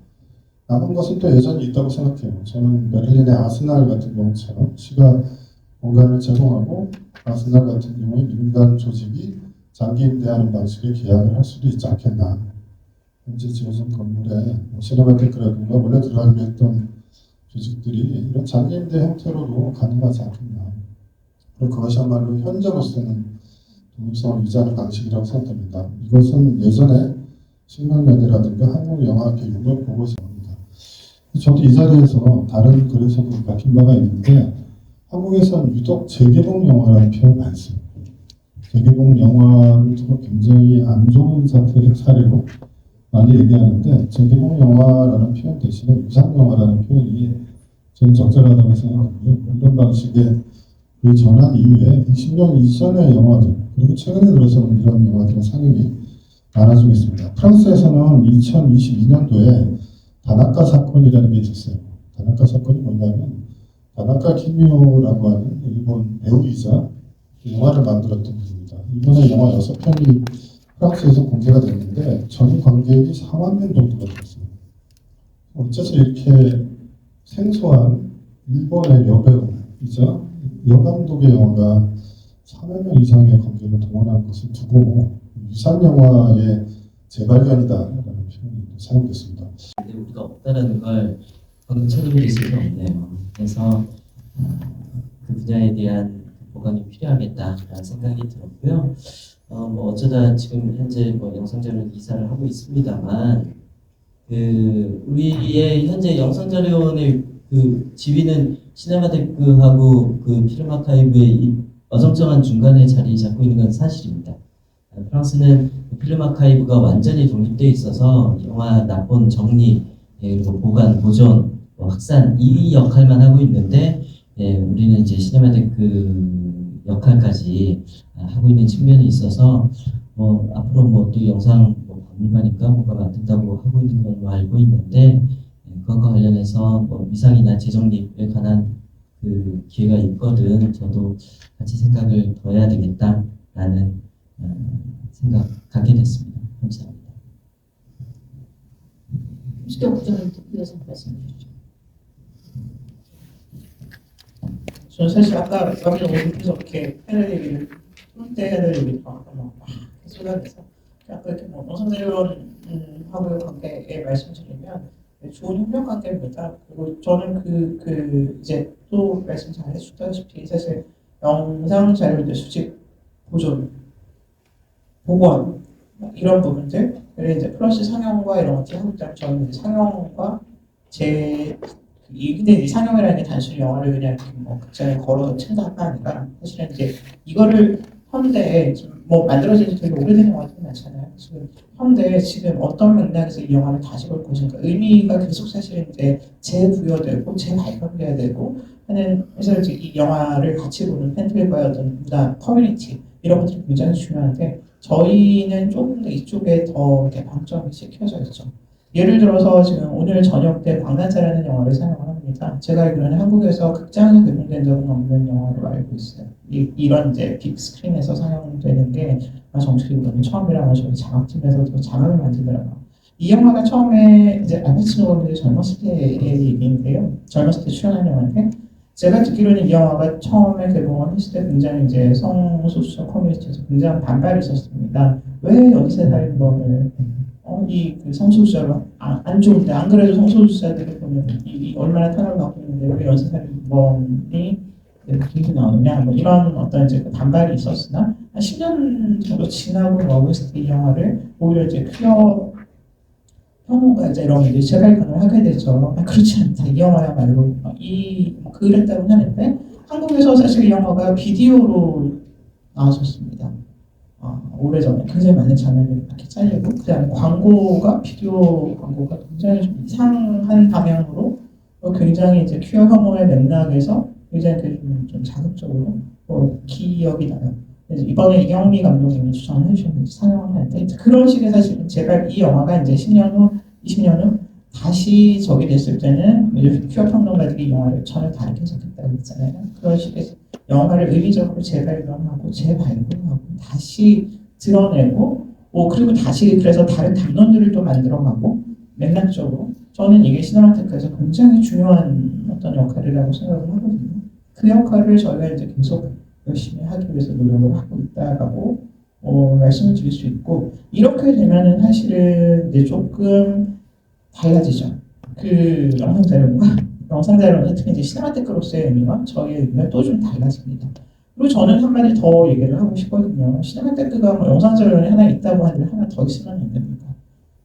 남은 것은 또 여전히 있다고 생각해요. 저는 베를린의 아스날 같은 경우처럼 시가 공간을 제공하고 아스날 같은 경우에 민간 조직이 장기 임대하는 방식의 계약을 할 수도 있지 않겠나. 현재 지어진 건물에 시네마테크라든가 원래 들어가기로 했던 조직들이 이런 장기 임대 형태로도 가능하지 않겠나. 그리고 그것이야말로 현재로서는 독립성을 유지하는 방식이라고 생각합니다. 이것은 예전에 신명연대라든가 한국영화교육을 보고서입니다. 저도 이 자리에서 다른 글에서도 밝힌 바가 있는데 한국에서는 유독 재개봉 영화라는 표현을 많이 써요. 재개봉 영화를 두고 굉장히 안 좋은 사례로 많이 얘기하는데 재개봉 영화라는 표현 대신에 유상 영화라는 표현이 저는 적절하다고 생각합니다. 이런 방식의 그 전환 이후에 20년 이전의 영화들 그리고 최근에 들어서는 이런 영화들의 상영이 많아지고 있습니다. 프랑스에서는 2022년도에 다나카 사건이라는 게 있었어요. 다나카 사건이 뭐냐면 다나카 키미오라고 하는 일본 배우이자 영화를 만들었던 분입니다. 이번에 영화 6편이 프랑스에서 공개가 됐는데 전 관객이 4만 명 정도가 됐어요. 어째서 이렇게 생소한 일본의 여배우이자 여감독의 영화가 4만 명 이상의 관객을 동원한 것을 두고 유산 영화의 재발견이다라는 표현이 사용됐습니다. 근데 우리가 없다라는 걸 방금 찾아볼 수가 없네요. 그래서 그 분야에 대한 보강이 필요하겠다라는 생각이 들었고요. 뭐 어쩌다 지금 현재 뭐 영상자료 이사를 하고 있습니다만 그 우리의 현재 영상자료원의 그 지위는 시네마테크하고 그 필름 아카이브의 어정쩡한 중간에 자리 잡고 있는 건 사실입니다. 프랑스는 필름 아카이브가 완전히 독립되어 있어서 영화 납본 정리 그리고 보관 보존 확산 이 역할만 하고 있는데 우리는 이제 시네마테크 역할까지 하고 있는 측면이 있어서 앞으로 뭐 또 영상 박물관인가 뭔가 만든다고 하고 있는 걸로 알고 있는데 그것과 관련해서 뭐 위상이나 재정립에 관한 그 기회가 있거든 저도 같이 생각을 더 해야 되겠다라는 생각 갖게 됐습니다. 감사합니다. 김숙현 국장님 이어서 말씀해 주시죠. 저는 사실 아까 여기서 오늘께서 이렇게 패널 얘기를 때 해야 될 얘기 막 생각해서 아까 이렇게 뭐 영상자료하고의 관계에 말씀드리면 좋은 협력 관계입니다. 그리고 저는 이제 또 말씀 잘 해주셨다시피 사실 영상 자료들 수집, 보존, 보관 이런 부분들 그리고 이제 플러스 상영과 이런 것들 하고 있다면 저는 이제 상영과 근데 이 상영이라는 게 단순히 영화를 그냥 뭐 극장에 걸어서 친다가 아니라 사실은 이제 이거를 현대에 지금 뭐 만들어진 지 되게 오래된 영화들이 많잖아요. 지금 현대에 지금 어떤 맥락에서 이 영화를 다시 볼 것인가 의미가 계속 사실은 이제 재부여되고 재발견돼야 되고 하는 그래서 이제 이 영화를 같이 보는 팬들과의 어떤 문화 커뮤니티 이런 것들이 굉장히 중요한데 저희는 조금 더 이쪽에 더 이렇게 방점이 찍혀져 있죠. 예를 들어서 지금 오늘 저녁 때 광란자라는 영화를 상영을 합니다. 제가 알기로는 한국에서 극장에서 개봉된 적은 없는 영화로 알고 있어요. 이런 이제 빅 스크린에서 상영되는 게 정식으로는 처음이라고 저희 자막팀에서도 자막을 만들더라고요. 이 영화가 처음에 이제 알파치노 감독이 젊었을 때의 얘기인데요. 젊었을 때 출연한 영화인데 제가 듣기로는 이 영화가 처음에 개봉을 했을 때 굉장히 이제 성소수자 커뮤니티에서 굉장히 반발이 있었습니다. 왜 연쇄살인범을 그 성소수자로 안 좋은데 안 그래도 성소수자들을 보면 이 얼마나 탄압을 받고 있는데 왜 연쇄살인범이 이렇게 나오느냐 뭐 이런 어떤 이제 반발이 있었으나 한 10년 정도 지나고 나왔을 때 이 영화를 오히려 이제 퀴어 평론가 이제 이런 이제 재발견을 하게 되죠. 그렇지 않다. 이 영화야말로 그랬다고 하는데 한국에서 사실 이 영화가 비디오로 나왔었습니다. 오래전에 굉장히 많은 장면이 이렇게 잘리고 그다음에 비디오 광고가 굉장히 좀 이상한 방향으로 굉장히 이제 퀴어 혐오의 맥락에서 굉장히 좀 자극적으로 기억이 나요. 그래서 이번에 이경미 감독님이 추천을 해주셨는데 상영을 하는데 그런 식의 사실은 제발 이 영화가 이제 10년 후, 20년 후 다시 저기 됐을 때는 퀴어 평론가들이 이 영화를 전혀 다르게 해석했다고 했잖아요. 그런 식의 영화를 의미적으로 재발견하고 재발굴하고 다시 드러내고 그리고 다시 그래서 다른 담론들을 또 만들어가고 맥락적으로 저는 이게 시네마테크에서 굉장히 중요한 어떤 역할이라고 생각을 하거든요. 그 역할을 저희가 이제 계속 열심히 하기 위해서 노력을 하고 있다라고 말씀을 드릴 수 있고 이렇게 되면은 사실은 이제 조금 달라지죠. 그 영상자료는 특히 이제 시네마테크로서의 의미와 저희의 의미가 또 좀 달라집니다. 그리고 저는 한마디 더 얘기를 하고 싶거든요. 시네마테크가 뭐 영상자료원이 하나 있다고 하는데 하나 더 있으면 안 됩니다.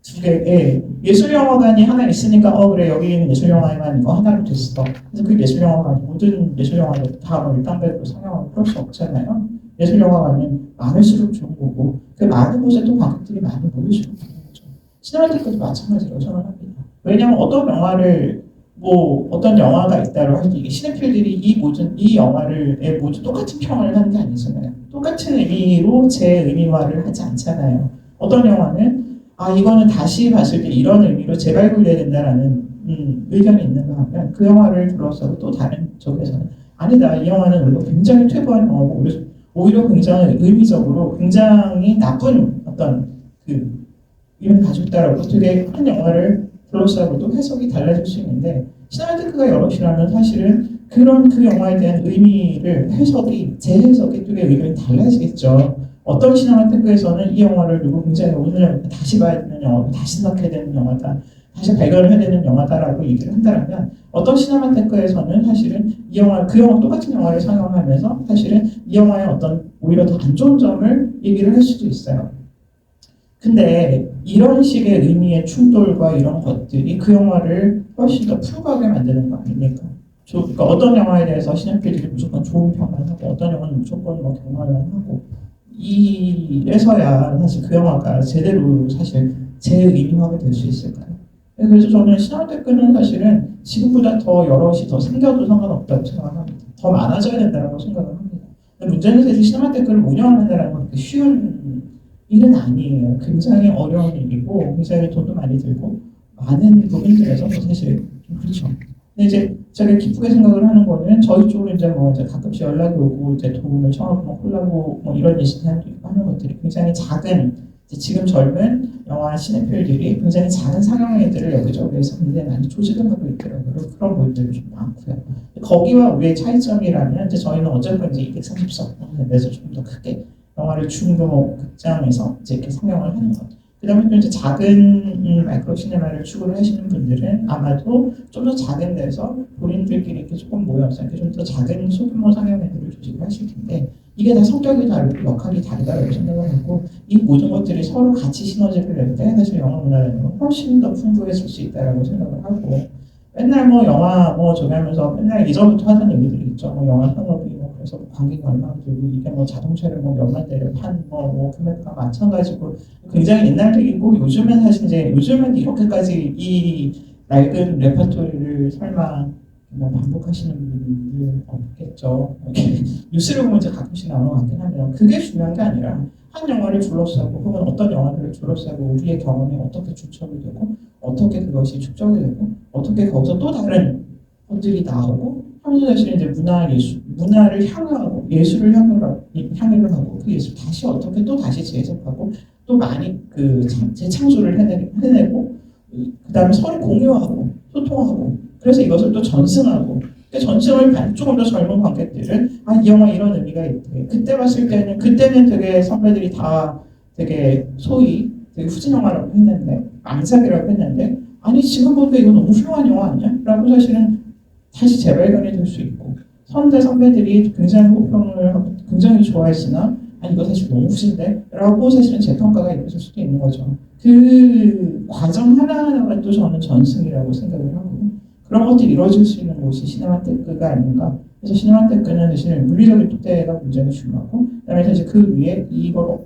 두 개, 예술영화관이 하나 있으니까 그래 여기는 예술영화관 이거 하나로 됐어. 그래서 그 예술영화관이 모든 예술영화를 다 일단백으로 상영하고 그럴 수 없잖아요. 예술영화관은 많을수록 좋은 거고 그 많은 곳에 또 관객들이 많이 모일수록 좋은 거죠. 시네마테크도 마찬가지로 저는 합니다. 왜냐하면 어떤 영화가 있다고 할 때 이게 시네필들이 이 영화를 모두 똑같은 평을 하는 게 아니잖아요. 똑같은 의미로 재의미화를 하지 않잖아요. 어떤 영화는 이거는 다시 봤을 때 이런 의미로 재발굴해야 된다라는 의견이 있는가 하면 그 영화를 들어서 또 다른 쪽에서는 아니다. 이 영화는 오히려 굉장히 퇴보한 영화고 오히려 굉장히 의미적으로 굉장히 나쁜 어떤 의미를 가지고 있다라고 되게 한 영화를 블로스하고도 해석이 달라질 수 있는데 시네마테크가 여럿이라면 사실은 그 영화에 대한 의미를 재해석이 되게 의견이 달라지겠죠. 어떤 시네마테크에서는 이 영화를 누구 굉장히 오늘 다시 봐야 되는 영화고 다시 생각해야 되는 영화다. 다시 발견을 해야 되는 영화다라고 얘기를 한다면 어떤 시네마테크에서는 사실은 그 영화 똑같은 영화를 상영하면서 사실은 이 영화의 어떤 오히려 더 안 좋은 점을 얘기를 할 수도 있어요. 근데 이런 식의 의미의 충돌과 이런 것들이 그 영화를 훨씬 더 풍부하게 만드는 거 아닙니까? 그러니까 어떤 영화에 대해서 시네필들이 무조건 좋은 평만 하고 어떤 영화는 무조건 경멸만 하고 이래서야 사실 그 영화가 제대로 사실 재의미화가 될 수 있을까요? 그래서 저는 시네마테크는 사실은 지금보다 더 여럿이 더 생겨도 상관없다고 생각합니다. 더 많아져야 된다고 생각을 합니다. 근데 문제는 사실 시네마테크를 운영한다는 건 쉬운 일은 아니에요. 굉장히 어려운 일이고 굉장히 돈도 많이 들고 많은 부분들에서 사실 좀 그렇죠. 근데 이제 제가 기쁘게 생각을 하는 거는 저희 쪽으로 이제 가끔씩 연락이 오고 이제 도움을 청하고 콜라보 이런 예시도 하는 것들이 굉장히 작은 지금 젊은 영화 시네필들이 굉장히 작은 상영회들을 여기저기에서 굉장히 많이 조직을 하고 있더라고요. 그런 분들이 좀 많고요. 거기와 우리의 차이점이라면 이제 저희는 어쨌든 이제 230석에서 조금 더 크게 영화를 중규모 극장에서 이제 이렇게 상영을 하는 것. 그다음에 또 이제 작은 마이크로 시네마를 추구를 하시는 분들은 아마도 좀 더 작은 데서 본인들끼리 이렇게 조금 모여서 이렇게 좀 더 작은 소규모 상영회들을 조직을 하실 텐데 이게 다 성격이 다르고 역할이 다르다고 생각을 하고 이 모든 것들이 서로 같이 시너지를 낼 때 사실 영화 문화라는 건 훨씬 더 풍부해질 수 있다라고 생각을 하고 맨날 뭐 영화 뭐 저기 하면서 맨날 예전부터 하던 얘기들이 있죠. 뭐 영화 산업이 뭐 그래서 관객이 얼마나 들고 이게 뭐 자동차를 뭐 몇만 대를 뭐 금액과 마찬가지고 굉장히 옛날 얘기고 요즘엔 사실 이제 요즘은 이렇게까지 이 낡은 레퍼토리를 설마 뭐 반복하시는 분들 없겠죠. 이렇게 뉴스를 보면 이제 가끔씩 나오는 것 같긴 하면 그게 중요한 게 아니라 한 영화를 둘러싸고 혹은 어떤 영화들을 둘러싸고 우리의 경험이 어떻게 축적이 되고 어떻게 그것이 축적이 되고 어떻게 거기서 또 다른 것들이 나오고 하면서 사실 이제 문화를 향유하고 예술을 향유를 하고 그 예술 다시 어떻게 또 다시 재해석하고 또 많이 그 재창조를 해내고 그 다음에 서로 공유하고 소통하고 그래서 이것을 또 전승하고 전승을 조금 더 젊은 관객들은 아, 이 영화 이런 의미가 있대. 그때 봤을 때는 그때는 되게 선배들이 다 되게 소위 되게 후진 영화라고 했는데 망작이라고 했는데 아니 지금 보니까 이거 너무 훌륭한 영화 아니야? 라고 사실은 다시 재발견이 될 수 있고 선배들이 굉장히 호평을 하고 굉장히 좋아했으나 아니 이거 사실 너무 후진데? 라고 사실은 재평가가 이루어질 수도 있는 거죠. 그 과정 하나하나가 또 저는 전승이라고 생각을 하고 그런 것들이 이루어질 수 있는 곳이 시네마테크가 아닌가. 그래서 시네마테크는 사실 물리적인 토대가 굉장히 중요하고 그다음에 사실 그 위에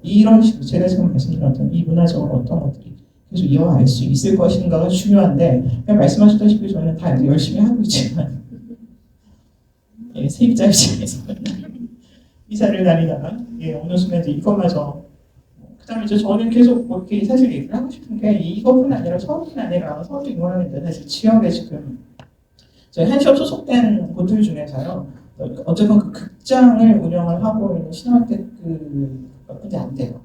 이런 식으로 제가 지금 말씀드렸던 이 문화적으로 어떤 것들이 계속 이어갈 수 있을 것인가가 중요한데 그냥 말씀하셨다시피 저는 다 이제 열심히 하고 있지만 예, 세입자 입장에서 이사를 다니다가 예, 어느 순간 이제 이것마저 그다음에 이제 저는 계속 뭐 이렇게 사실 얘기를 하고 싶은 게 이것뿐 아니라 서울뿐 아니라 서울도 이거라는데 사실 지역에 지금 저희 한시업 소속된 곳들 중에서요 어쨌건 그 극장을 운영을 하고 있는 시네마테크 근데 안 돼요.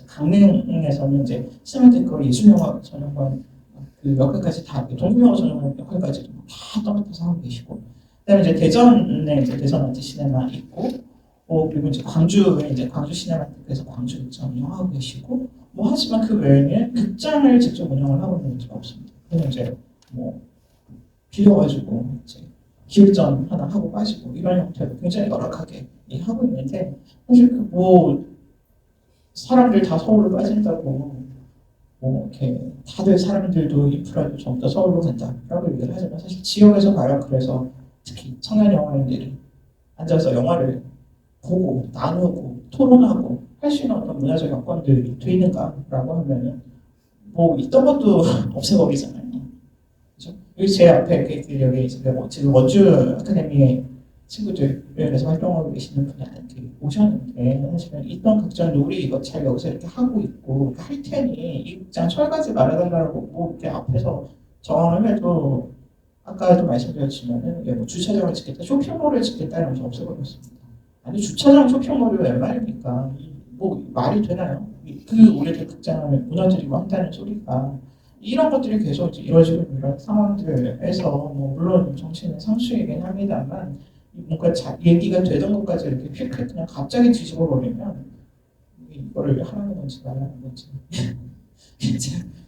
강릉에서는 이제 시네마테크 예술영화 전용관 그 몇 개까지 다 동물영화 전용관 몇 개까지 다 떠맡아서 하고 계시고 그다음에 이제 대전에 이제 대전 아트 시네마 있고 그리고 이제 광주에 이제 광주 시네마테크에서 광주 극장 운영하고 계시고 뭐 하지만 그 외에는 극장을 직접 운영을 하고 있는 데가 없습니다. 그래서 이제 뭐 빌려가지고 이제 기획전 하나 하고 빠지고 이런 형태로 굉장히 열악하게 하고 있는데 사실 그 뭐 사람들 다 서울로 빠진다고 뭐 이렇게 다들 사람들도 인프라도 전부 다 서울로 간다라고 얘기를 하지만 사실 지역에서 봐요. 그래서 특히 청년 영화인들이 앉아서 영화를 보고 나누고 토론하고 할 수 있는 어떤 문화적 여건들이 돼 있는가라고 하면은 뭐 있던 것도 없애버리잖아요. 그렇죠? 여기 제 앞에 이렇게 여기 지금 원주 아카데미의 친구들에서 활동하고 계시는 분한테 오셨는데 사실은 있던 극장도 우리 이거 잘 여기서 이렇게 하고 있고 할 테니 이 극장 철가지 말아달라고 뭐 이렇게 앞에서 정황을 해도 아까도 말씀드렸지만은 뭐 주차장을 짓겠다, 쇼핑몰을 짓겠다는 게 없어버렸습니다. 아니 주차장 쇼핑몰이 왜 말입니까? 뭐 말이 되나요? 그 오래된 극장을 무너뜨리고 한다는 소리가 이런 것들이 계속 이루어지고 이런 상황들에서 뭐 물론 정치는 상수이긴 합니다만 뭔가 얘기가 되던 것까지 이렇게 휙 그냥 갑자기 뒤집어 버리면 이거를 하라는 건지 말하는 건지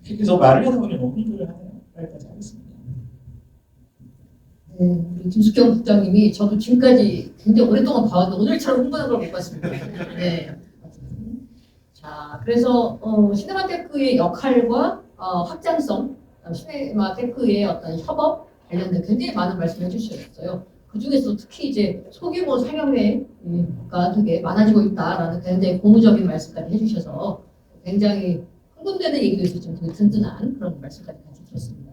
그래서 말을 하다 보니 너무 흥분하네요. 여기까지 하겠습니다. 네, 우리 김숙경 국장님이 저도 지금까지 굉장히 오랫동안 봐왔는데 오늘처럼 흥분한 걸 못 봤습니다. 네. 자, 그래서 시네마테크의 역할과 확장성, 시네마테크의 어떤 협업 관련된 굉장히 많은 말씀을 해주셨어요. 그 중에서 특히 이제 소규모 상영회가 되게 많아지고 있다라는 굉장히 고무적인 말씀까지 해주셔서 굉장히 흥분되는 얘기도 있었지만 되게 든든한 그런 말씀까지 같이 들었습니다.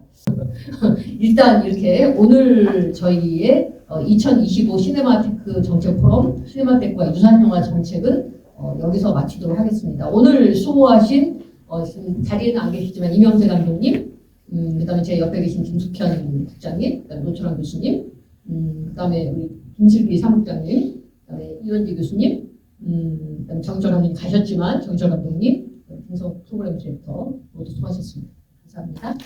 일단 이렇게 오늘 저희의 2025 시네마테크 정책 포럼 시네마테크와 유산영화 정책은 여기서 마치도록 하겠습니다. 오늘 수고하신 지금 자리에는 안 계시지만 이명재 감독님, 그다음에 제 옆에 계신 김숙현 국장님, 그다음에 노철환 교수님, 그다음에 우리 김슬기 사무국장님, 그다음에 이원지 교수님, 그다음에 정철 감독님 가셨지만 정철 감독님, 김성 프로그램 디렉터 모두 수고하셨습니다. 감사합니다.